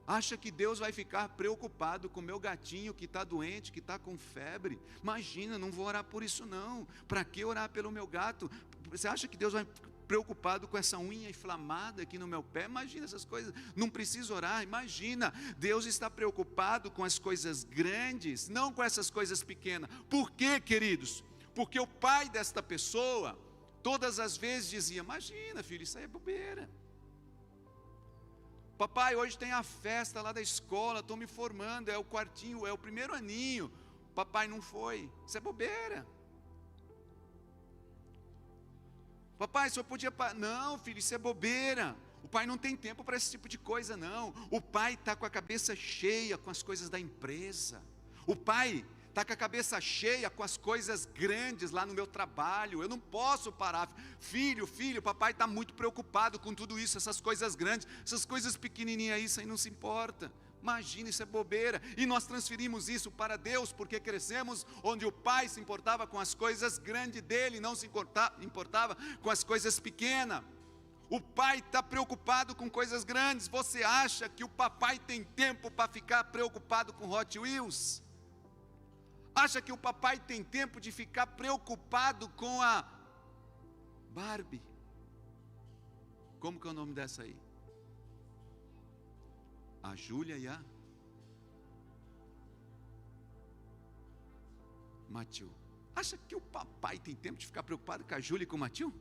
Acha que Deus vai ficar preocupado com o meu gatinho que está doente, que está com febre? Imagina, não vou orar por isso não. Para que orar pelo meu gato? Você acha que Deus vai preocupado com essa unha inflamada aqui no meu pé? Imagina essas coisas, não preciso orar. Imagina, Deus está preocupado com as coisas grandes, não com essas coisas pequenas. Por quê, queridos? Porque o pai desta pessoa, todas as vezes dizia: imagina filho, isso aí é bobeira. Papai, hoje tem a festa lá da escola, estou me formando, é o quartinho, é o primeiro aninho. Papai não foi, isso é bobeira. Papai, o senhor podia... Não, filho, isso é bobeira. O pai não tem tempo para esse tipo de coisa, não. O pai está com a cabeça cheia com as coisas da empresa. O pai está com a cabeça cheia com as coisas grandes lá no meu trabalho. Eu não posso parar. Filho, papai está muito preocupado com tudo isso, essas coisas grandes, essas coisas pequenininhas aí, isso aí não se importa. Imagina, isso é bobeira. E nós transferimos isso para Deus, porque crescemos onde o pai se importava com as coisas grandes dele, não se importava com as coisas pequenas. O pai está preocupado com coisas grandes. Você acha que o papai tem tempo para ficar preocupado com Hot Wheels? Acha que o papai tem tempo de ficar preocupado com a Barbie? Como que é o nome dessa aí? A Júlia e a Matiu. Acha que o papai tem tempo de ficar preocupado com a Júlia e com o Matiu?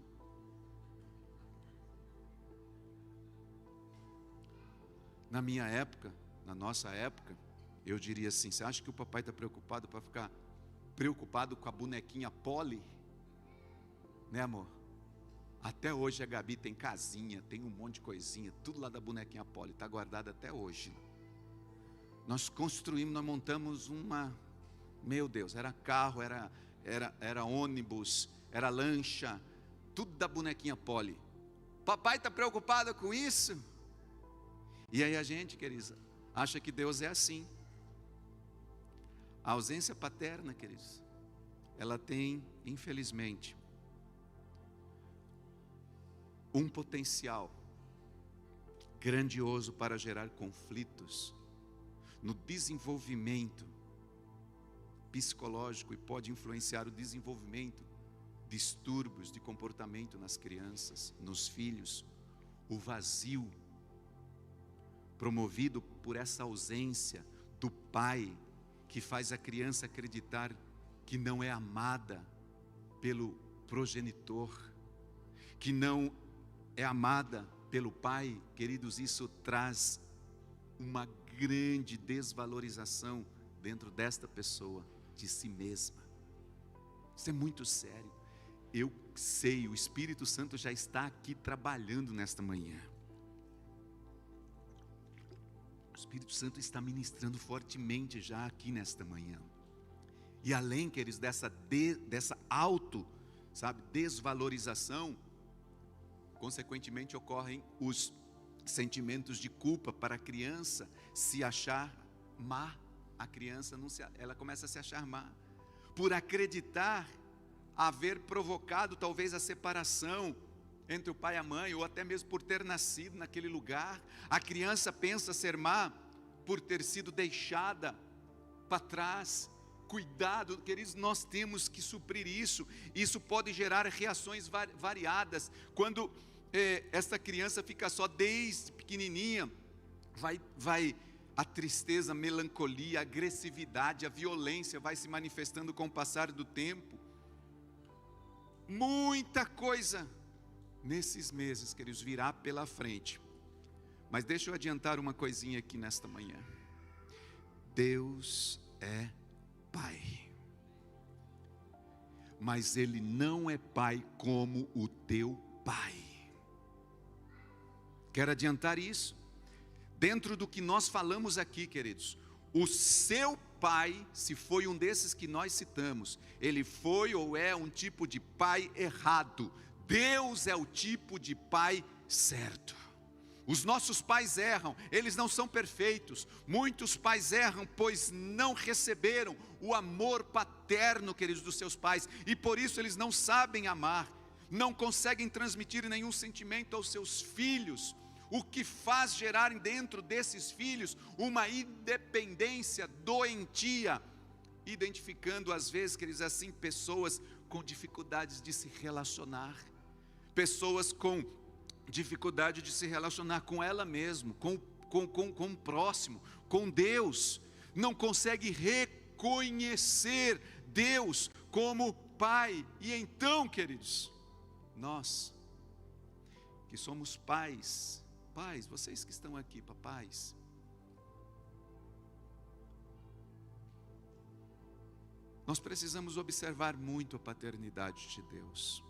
Na minha época, na nossa época, eu diria assim: você acha que o papai está preocupado para ficar preocupado com a bonequinha Polly? Né, amor? Até hoje a Gabi tem casinha, tem um monte de coisinha, tudo lá da bonequinha Polly, está guardada até hoje. Nós construímos, nós montamos uma, meu Deus, era carro, era ônibus, era lancha, tudo da bonequinha Polly. Papai está preocupado com isso? E aí a gente, queridos, acha que Deus é assim. A ausência paterna, queridos, ela tem, infelizmente, um potencial grandioso para gerar conflitos no desenvolvimento psicológico, e pode influenciar o desenvolvimento, distúrbios de comportamento nas crianças, nos filhos. O vazio promovido por essa ausência do pai, que faz a criança acreditar que não é amada pelo progenitor, que não é amada pelo pai. Queridos, isso traz uma grande desvalorização dentro desta pessoa, de si mesma. Isso é muito sério. Eu sei, o Espírito Santo já está aqui trabalhando nesta manhã. O Espírito Santo está ministrando fortemente já aqui nesta manhã. E além, queridos, dessa desvalorização, consequentemente ocorrem os sentimentos de culpa para a criança se achar má. A criança ela começa a se achar má, por acreditar haver provocado talvez a separação entre o pai e a mãe, ou até mesmo por ter nascido naquele lugar. A criança pensa ser má por ter sido deixada para trás, cuidado, queridos, nós temos que suprir isso. Isso pode gerar reações variadas. Quando esta criança fica só desde pequenininha, vai a tristeza, a melancolia, a agressividade, a violência vai se manifestando com o passar do tempo. Muita coisa nesses meses, queridos, virá pela frente. Mas deixa eu adiantar uma coisinha aqui nesta manhã. Deus é Pai, mas Ele não é Pai como o teu pai. Quero adiantar isso. Dentro do que nós falamos aqui, queridos, o seu pai, se foi um desses que nós citamos, ele foi ou é um tipo de pai errado. Deus é o tipo de pai certo. Os nossos pais erram, eles não são perfeitos. Muitos pais erram, pois não receberam o amor paterno, queridos, dos seus pais, e por isso eles não sabem amar, não conseguem transmitir nenhum sentimento aos seus filhos, o que faz gerar dentro desses filhos uma independência doentia, identificando às vezes, queridos, assim, pessoas com dificuldades de se relacionar, pessoas com dificuldade de se relacionar com ela mesma, com o próximo, com Deus, não consegue reconhecer Deus como Pai. E então, queridos, nós que somos pais, vocês que estão aqui, papais, nós precisamos observar muito a paternidade de Deus,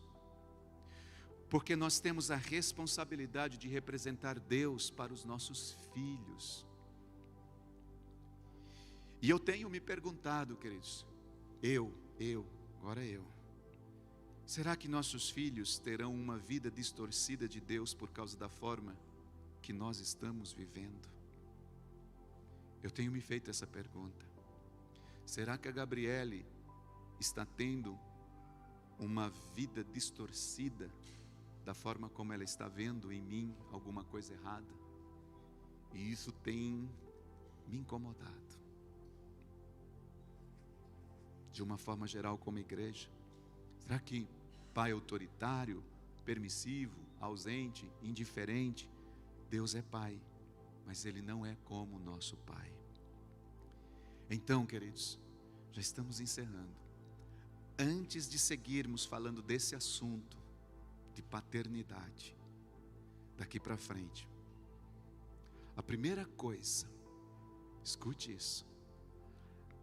porque nós temos a responsabilidade de representar Deus para os nossos filhos. E eu tenho me perguntado, queridos, agora eu, será que nossos filhos terão uma vida distorcida de Deus por causa da forma que nós estamos vivendo? Eu tenho me feito essa pergunta. Será que a Gabriele está tendo uma vida distorcida da forma como ela está vendo em mim alguma coisa errada? E isso tem me incomodado. De uma forma geral, como igreja, será que pai autoritário, permissivo, ausente, indiferente? Deus é Pai, mas Ele não é como o nosso Pai. Então, queridos, já estamos encerrando. Antes de seguirmos falando desse assunto de paternidade, daqui para frente, a primeira coisa, escute isso,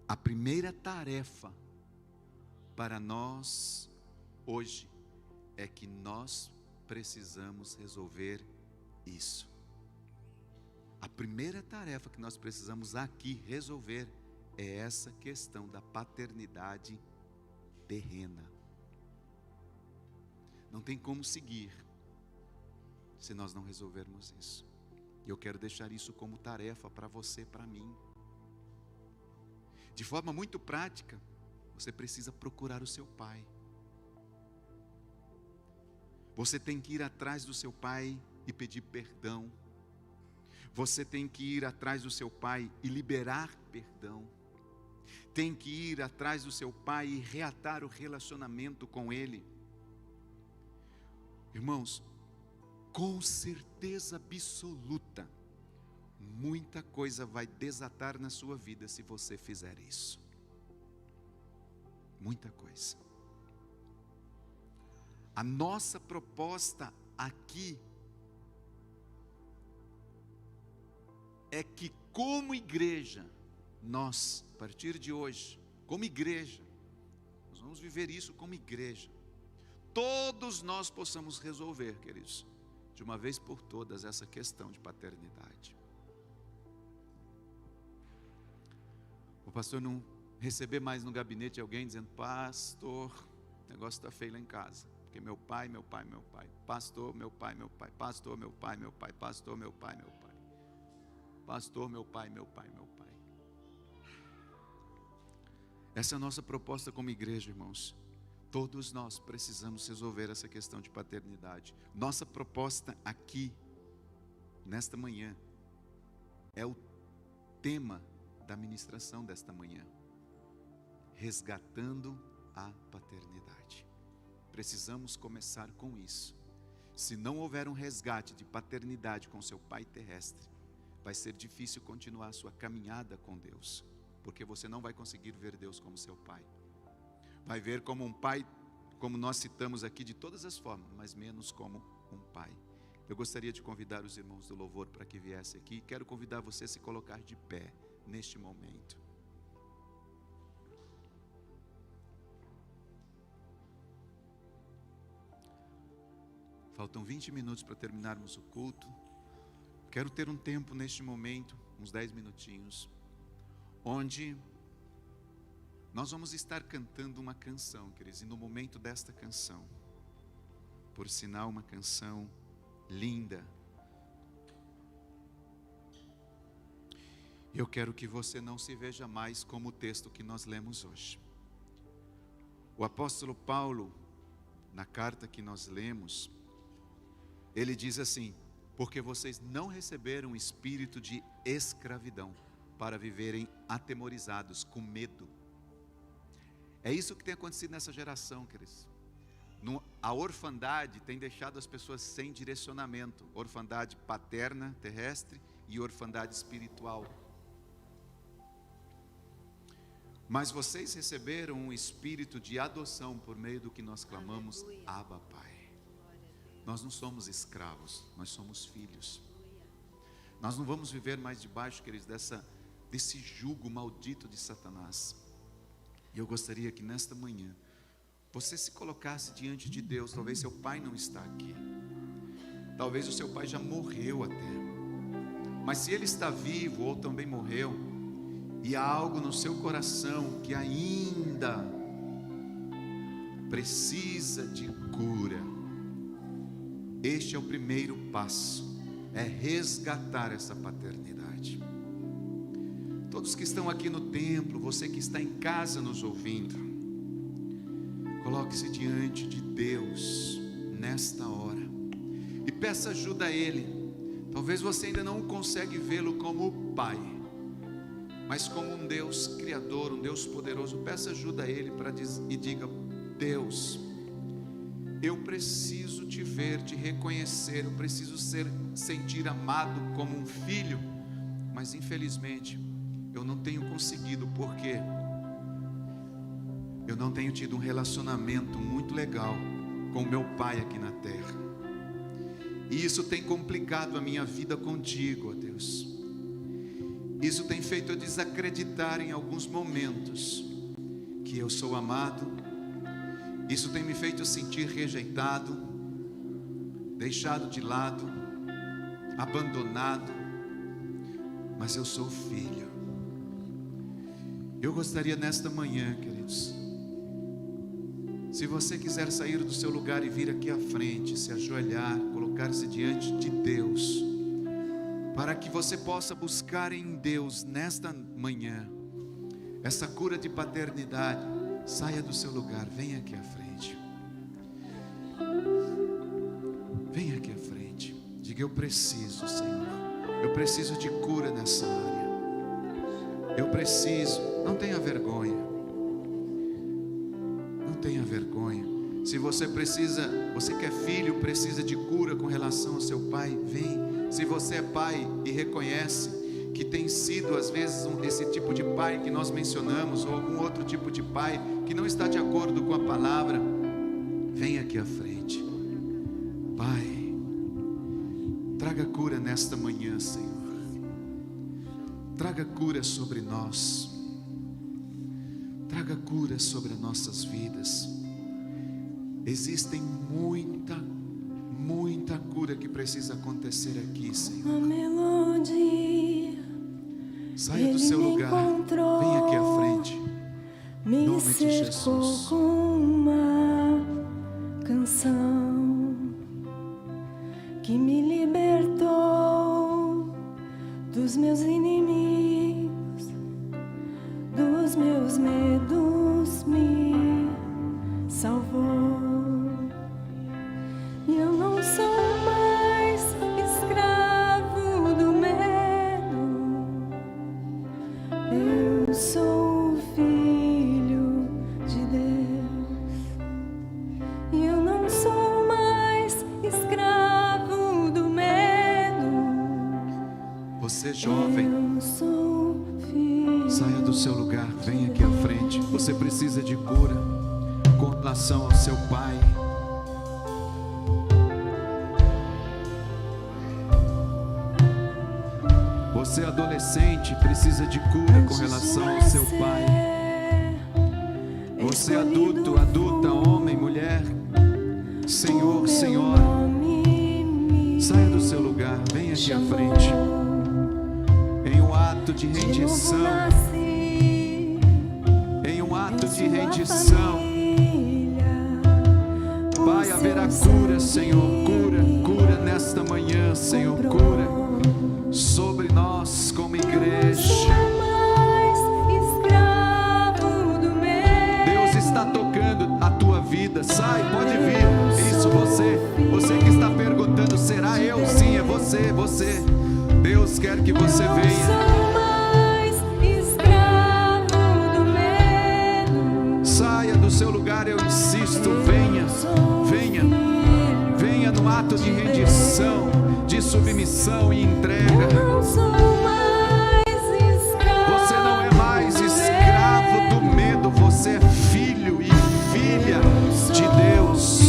a primeira tarefa para nós hoje é que nós precisamos resolver isso. A primeira tarefa que nós precisamos aqui resolver é essa questão da paternidade terrena. Não tem como seguir se nós não resolvermos isso. E eu quero deixar isso como tarefa para você, para mim. De forma muito prática, você precisa procurar o seu pai. Você tem que ir atrás do seu pai e pedir perdão. Você tem que ir atrás do seu pai e liberar perdão. Tem que ir atrás do seu pai e reatar o relacionamento com ele. Irmãos, com certeza absoluta, muita coisa vai desatar na sua vida se você fizer isso. Muita coisa. A nossa proposta aqui é que, como igreja, nós, a partir de hoje, como igreja, nós vamos viver isso como igreja. Todos nós possamos resolver, queridos, de uma vez por todas, essa questão de paternidade. O pastor não receber mais no gabinete alguém dizendo: pastor, o negócio está feio lá em casa, porque meu pai, pastor, meu pai, pastor, meu pai, pastor, meu pai, pastor, meu pai. Essa é a nossa proposta como igreja, irmãos. Todos nós precisamos resolver essa questão de paternidade. Nossa proposta aqui, nesta manhã, é o tema da ministração desta manhã. resgatando a paternidade. Precisamos começar com isso. Se não houver um resgate de paternidade com seu pai terrestre, vai ser difícil continuar a sua caminhada com Deus, porque você não vai conseguir ver Deus como seu pai. Vai ver como um pai, como nós citamos aqui, de todas as formas, mas menos como um pai. Eu gostaria de convidar os irmãos do louvor para que viessem aqui. Quero convidar você a se colocar de pé neste momento. Faltam 20 minutos para terminarmos o culto. Quero ter um tempo neste momento, uns 10 minutinhos, onde nós vamos estar cantando uma canção, queridos. E no momento desta canção, por sinal uma canção linda, eu quero que você não se veja mais como o texto que nós lemos hoje. O apóstolo Paulo, na carta que nós lemos, ele diz assim: porque vocês não receberam espírito de escravidão para viverem atemorizados, com medo. É isso que tem acontecido nessa geração, queridos. A orfandade tem deixado as pessoas sem direcionamento. Orfandade paterna, terrestre, e orfandade espiritual. Mas vocês receberam um espírito de adoção por meio do que nós clamamos, Abba, Pai. Nós não somos escravos, nós somos filhos. Nós não vamos viver mais debaixo, queridos, desse jugo maldito de Satanás. E eu gostaria que nesta manhã você se colocasse diante de Deus. Talvez seu pai não está aqui, talvez o seu pai já morreu até, mas se ele está vivo ou também morreu, e há algo no seu coração que ainda precisa de cura, este é o primeiro passo, é resgatar essa paternidade. Todos que estão aqui no templo, você que está em casa nos ouvindo, coloque-se diante de Deus nesta hora e peça ajuda a Ele. Talvez você ainda não consegue vê-lo como Pai, mas como um Deus criador, um Deus poderoso. Peça ajuda a Ele e diga: Deus, eu preciso te ver, te reconhecer, eu preciso sentir amado como um filho, mas infelizmente eu não tenho conseguido, porque eu não tenho tido um relacionamento muito legal com meu pai aqui na terra, e isso tem complicado a minha vida contigo, ó Deus. Isso tem feito eu desacreditar em alguns momentos que eu sou amado. Isso tem me feito sentir rejeitado, deixado de lado, abandonado, mas eu sou filho. Eu gostaria nesta manhã, queridos, se você quiser sair do seu lugar e vir aqui à frente, se ajoelhar, colocar-se diante de Deus, para que você possa buscar em Deus nesta manhã essa cura de paternidade, saia do seu lugar, venha aqui à frente. Venha aqui à frente. Diga: eu preciso, Senhor. Eu preciso de cura nessa área. Eu preciso. Não tenha vergonha. Não tenha vergonha. Se você precisa, você que é filho, precisa de cura com relação ao seu pai, vem. Se você é pai e reconhece que tem sido às vezes esse tipo de pai que nós mencionamos, ou algum outro tipo de pai que não está de acordo com a palavra, vem aqui à frente. Pai, traga cura nesta manhã, Senhor. Traga cura sobre nós. Traga cura sobre as nossas vidas. Existem muita cura que precisa acontecer aqui, Senhor. A melodia, saia do seu lugar, vem aqui à frente. Me nome de cercou Jesus. com uma canção que me libertou dos meus inimigos, dos meus medos, me salvou. E eu não sou mais escravo do medo, eu sou filho seu lugar, venha aqui à frente. Você precisa de cura com relação ao seu pai. Você adolescente precisa de cura com relação ao seu pai. Você adulto, adulta, homem, mulher, senhor, senhora, saia do seu lugar, venha aqui à frente. Em um ato de rendição, em um ato de rendição, Pai, haverá cura, Senhor, cura, cura nesta manhã, Senhor, cura sobre nós como igreja. Deus está tocando a tua vida, sai, pode vir. Isso, você que está perguntando, será eu? Sim, é você, você. Deus quer que você venha. Saia do seu lugar, eu insisto, venha, venha, venha no ato de rendição, de submissão e entrega. Você não é mais escravo do medo, você é filho e filha de Deus.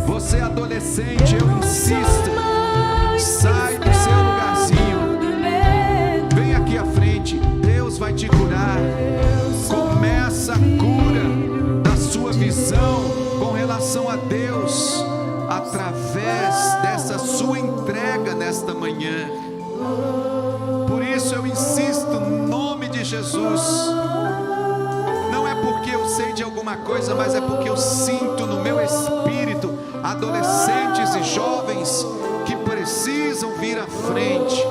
Você é adolescente, eu insisto, sai do seu lugarzinho, vem aqui à frente, Deus vai te curar. Começa a cura da sua visão com relação a Deus, através dessa sua entrega nesta manhã. Por isso eu insisto, no nome de Jesus. Não é porque eu sei de alguma coisa, mas é porque eu sinto no meu espírito adolescentes e jovens que precisam vir à frente.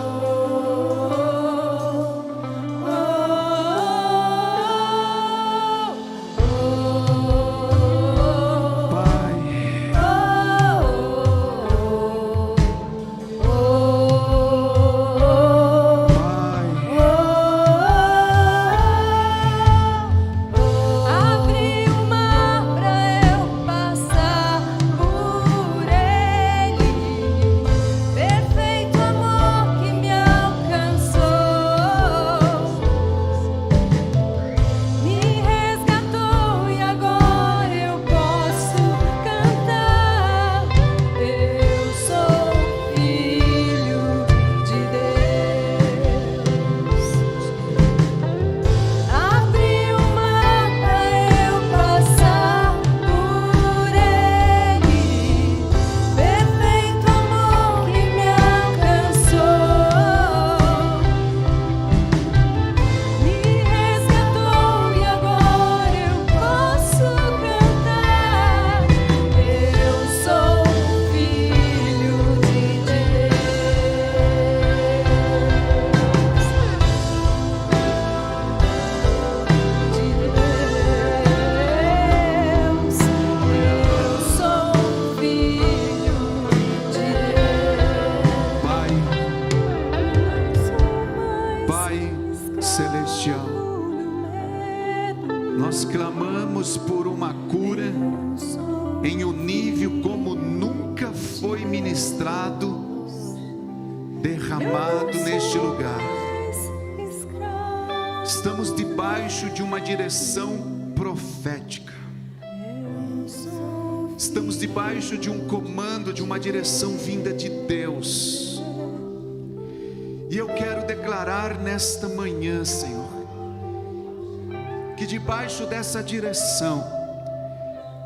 Nós clamamos por uma cura em um nível como nunca foi ministrado, derramado neste lugar. Estamos debaixo de uma direção profética. Estamos debaixo de um comando, de uma direção vinda de Deus. E eu quero declarar nesta manhã, Senhor, que debaixo dessa direção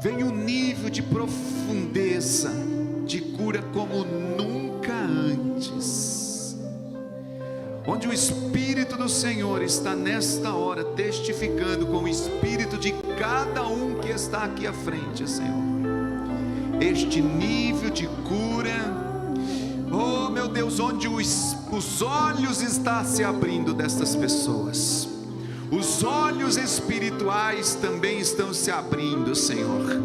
vem um nível de profundeza, de cura como nunca antes, onde o Espírito do Senhor está nesta hora testificando com o Espírito de cada um que está aqui à frente, Senhor, este nível de cura. Oh meu Deus, onde os olhos estão se abrindo destas pessoas, os olhos espirituais também estão se abrindo, Senhor.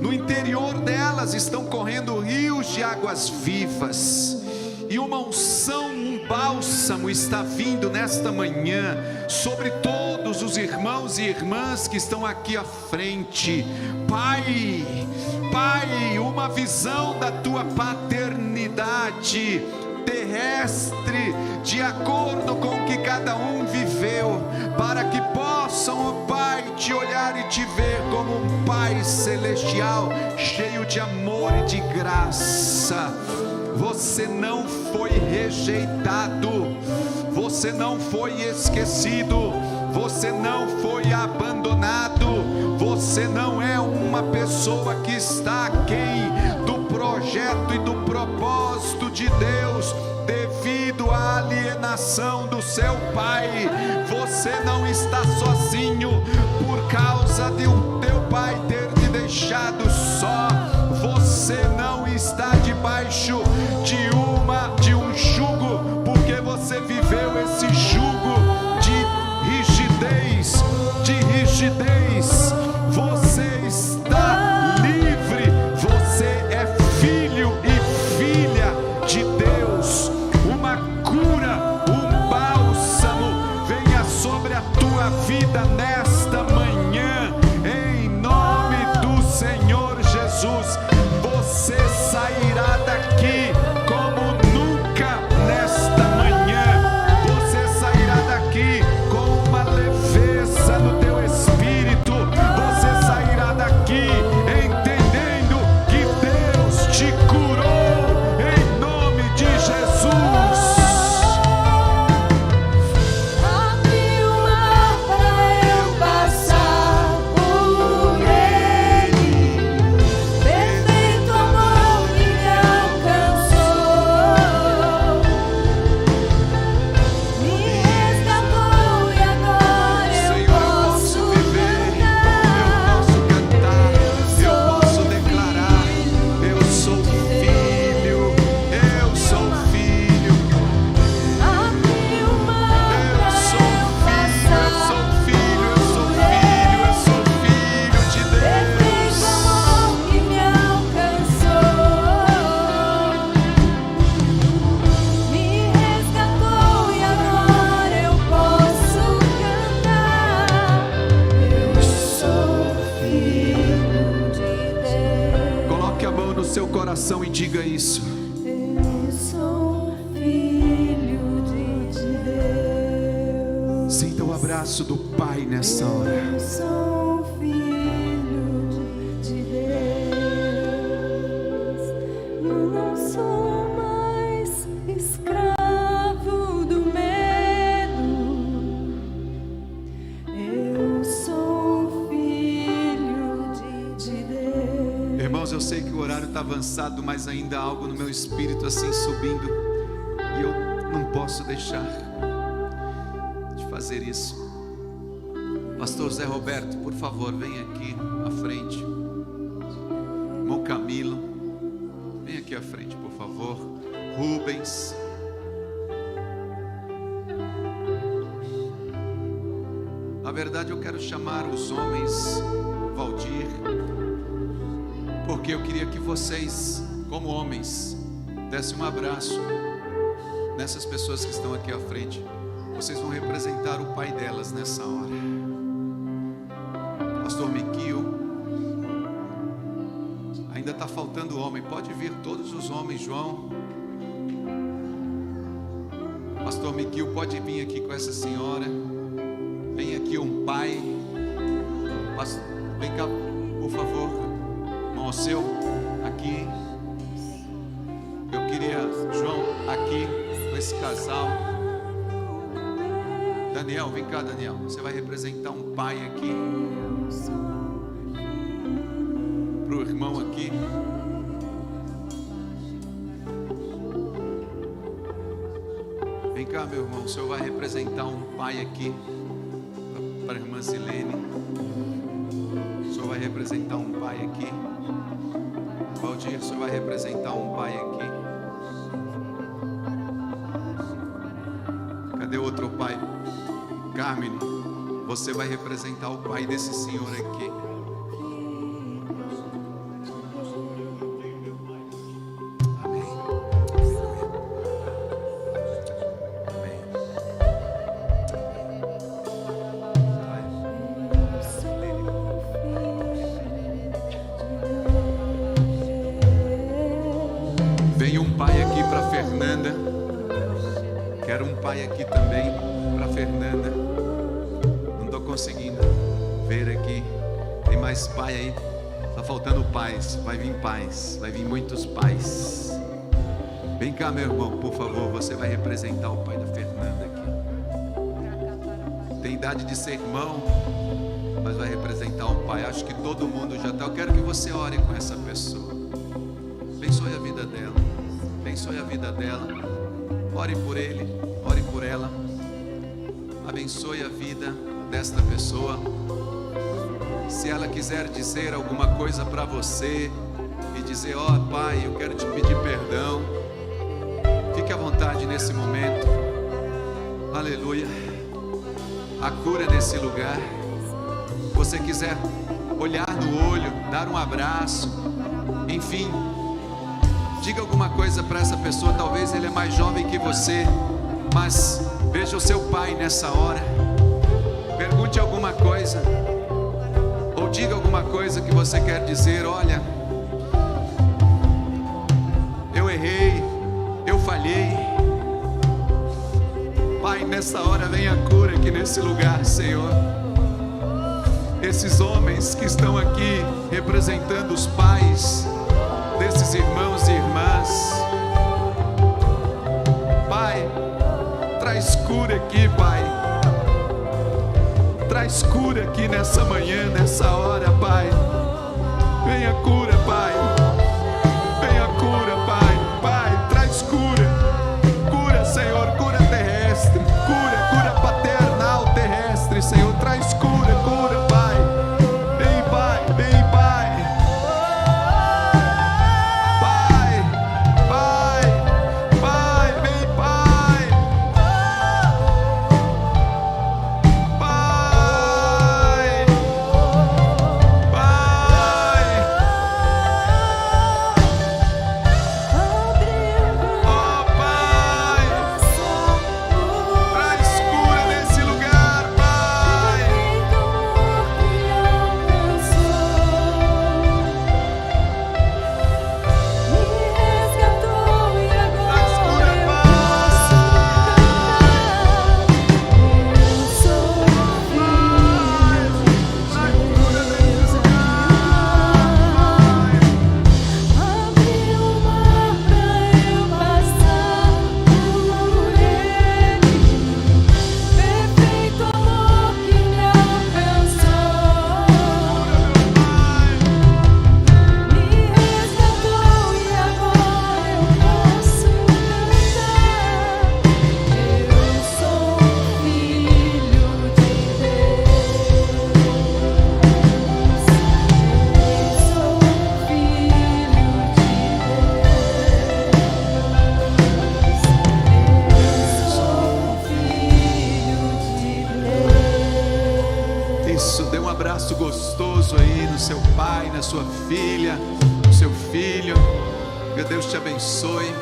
No interior delas estão correndo rios de águas vivas, e uma unção, um bálsamo está vindo nesta manhã sobre todos os irmãos e irmãs que estão aqui à frente. Pai, uma visão da tua paternidade. terrestre, de acordo com o que cada um viveu, para que possam, ó Pai, te olhar e te ver como um Pai celestial, cheio de amor e de graça. Você não foi rejeitado, você não foi esquecido, você não foi abandonado, você não é uma pessoa que está aquém do projeto e do propósito de Deus, devido à alienação do seu pai. Você não está sozinho por causa de o teu pai ter te deixado só. Você não está debaixo de um jugo, porque você viveu esse jugo de rigidez, você está livre, você é filho e filha de Deus. Uma cura, um bálsamo venha sobre a tua vida nesta manhã, em nome do Senhor Jesus. Você sairá daqui como nunca nesta manhã. Você sairá daqui com uma leveza no teu espírito. Você sairá daqui entendendo que Deus te curou, em nome de Jesus. Abre o mar para eu passar por ele. Perfeito amor que me alcançou, me resgatou e agora eu posso cantar, eu posso declarar: eu sou filho, eu sou filho. Abre o mar Eu sou para eu filho, eu sou passar filho, eu sou por filho, eu sou filho de Perfeito Deus. amor que me alcançou, me resgatou e agora eu posso cantar. Eu sou filho de Deus. Coloque a mão no seu coração e diga isso. Eu sou filho de Deus. Sinta o abraço do Pai nessa hora. Eu sou filho de Deus. Eu não sou mais escravo do medo. Eu sou filho de Deus. Irmãos, eu sei que o horário está avançado, mas ainda há algo no meu espírito assim subindo, e eu não posso deixar de fazer isso. Pastor Zé Roberto, por favor, vem aqui à frente. Irmão Camilo, vem aqui à frente, por favor. Rubens. Na verdade, eu quero chamar os homens, Valdir, porque eu queria que vocês, como homens, dessem um abraço nessas pessoas que estão aqui à frente. Vocês vão representar o pai delas nessa hora. Pastor Miquil, ainda está faltando homem, pode vir todos os homens. João, Pastor Miquil, pode vir aqui com essa senhora. Vem aqui um pai. Vem cá, por favor, irmão seu, aqui. Eu queria, João, aqui com esse casal. Daniel, vem cá, Daniel. Você vai representar um pai aqui. Para o irmão aqui. Vem cá, meu irmão. O senhor vai representar um pai aqui. Para a irmã Silene. O senhor vai representar um pai aqui. Valdir, o senhor vai representar um pai aqui. Cadê outro pai? Carmen, você vai representar o pai desse senhor aqui. Amém. Amém. Vem um pai aqui para Fernanda. Quero um pai aqui também para Fernanda. Não estou conseguindo ver aqui. Tem mais pai aí? Está faltando pais. Vai vir pais. Vai vir muitos pais. Vem cá, meu irmão, por favor. Você vai representar o pai da Fernanda aqui. Tem idade de ser irmão, mas vai representar um pai. Acho que todo mundo já está. Eu quero que você ore com essa pessoa. Abençoe a vida dela. Abençoe a vida dela. Ore por ele, ore por ela. Abençoe a vida desta pessoa. Se ela quiser dizer alguma coisa para você e dizer: ó, pai, eu quero te pedir perdão, fique à vontade nesse momento. Aleluia. A cura nesse lugar. Se você quiser olhar no olho, dar um abraço, enfim, diga alguma coisa para essa pessoa. Talvez ele é mais jovem que você, mas veja o seu pai nessa hora. Pergunte alguma coisa, ou diga alguma coisa que você quer dizer. Olha, eu errei, eu falhei. Pai, nessa hora vem a cura aqui nesse lugar, Senhor. Esses homens que estão aqui representando os pais desses irmãos e irmãs, Pai, traz cura aqui, Pai. Traz cura aqui nessa manhã, nessa hora, Pai. Venha cura, Pai. Venha cura, Pai. Pai, traz cura. Cura, Senhor, cura terrestre. Cura paternal terrestre, Senhor. Traz cura, Pai. Vem, Pai, vem, Pai. Gostoso aí no seu pai, na sua filha, no seu filho. Que Deus te abençoe.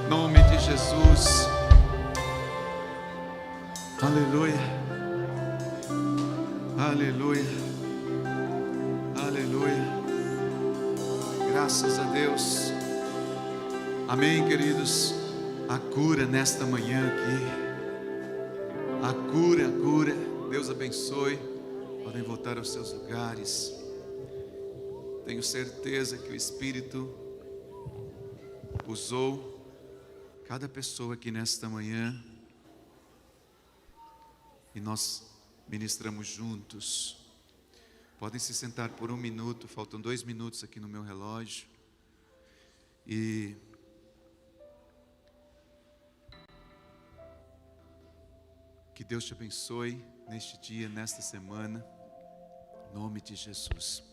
Em nome de Jesus. Aleluia. Aleluia. Aleluia. Graças a Deus. Amém, queridos. A cura nesta manhã aqui. A cura, a cura. Deus abençoe. Podem voltar aos seus lugares. Tenho certeza que o Espírito usou cada pessoa aqui nesta manhã e nós ministramos juntos. Podem se sentar por 1 minuto, faltam 2 minutos aqui no meu relógio. E que Deus te abençoe neste dia, nesta semana, em nome de Jesus.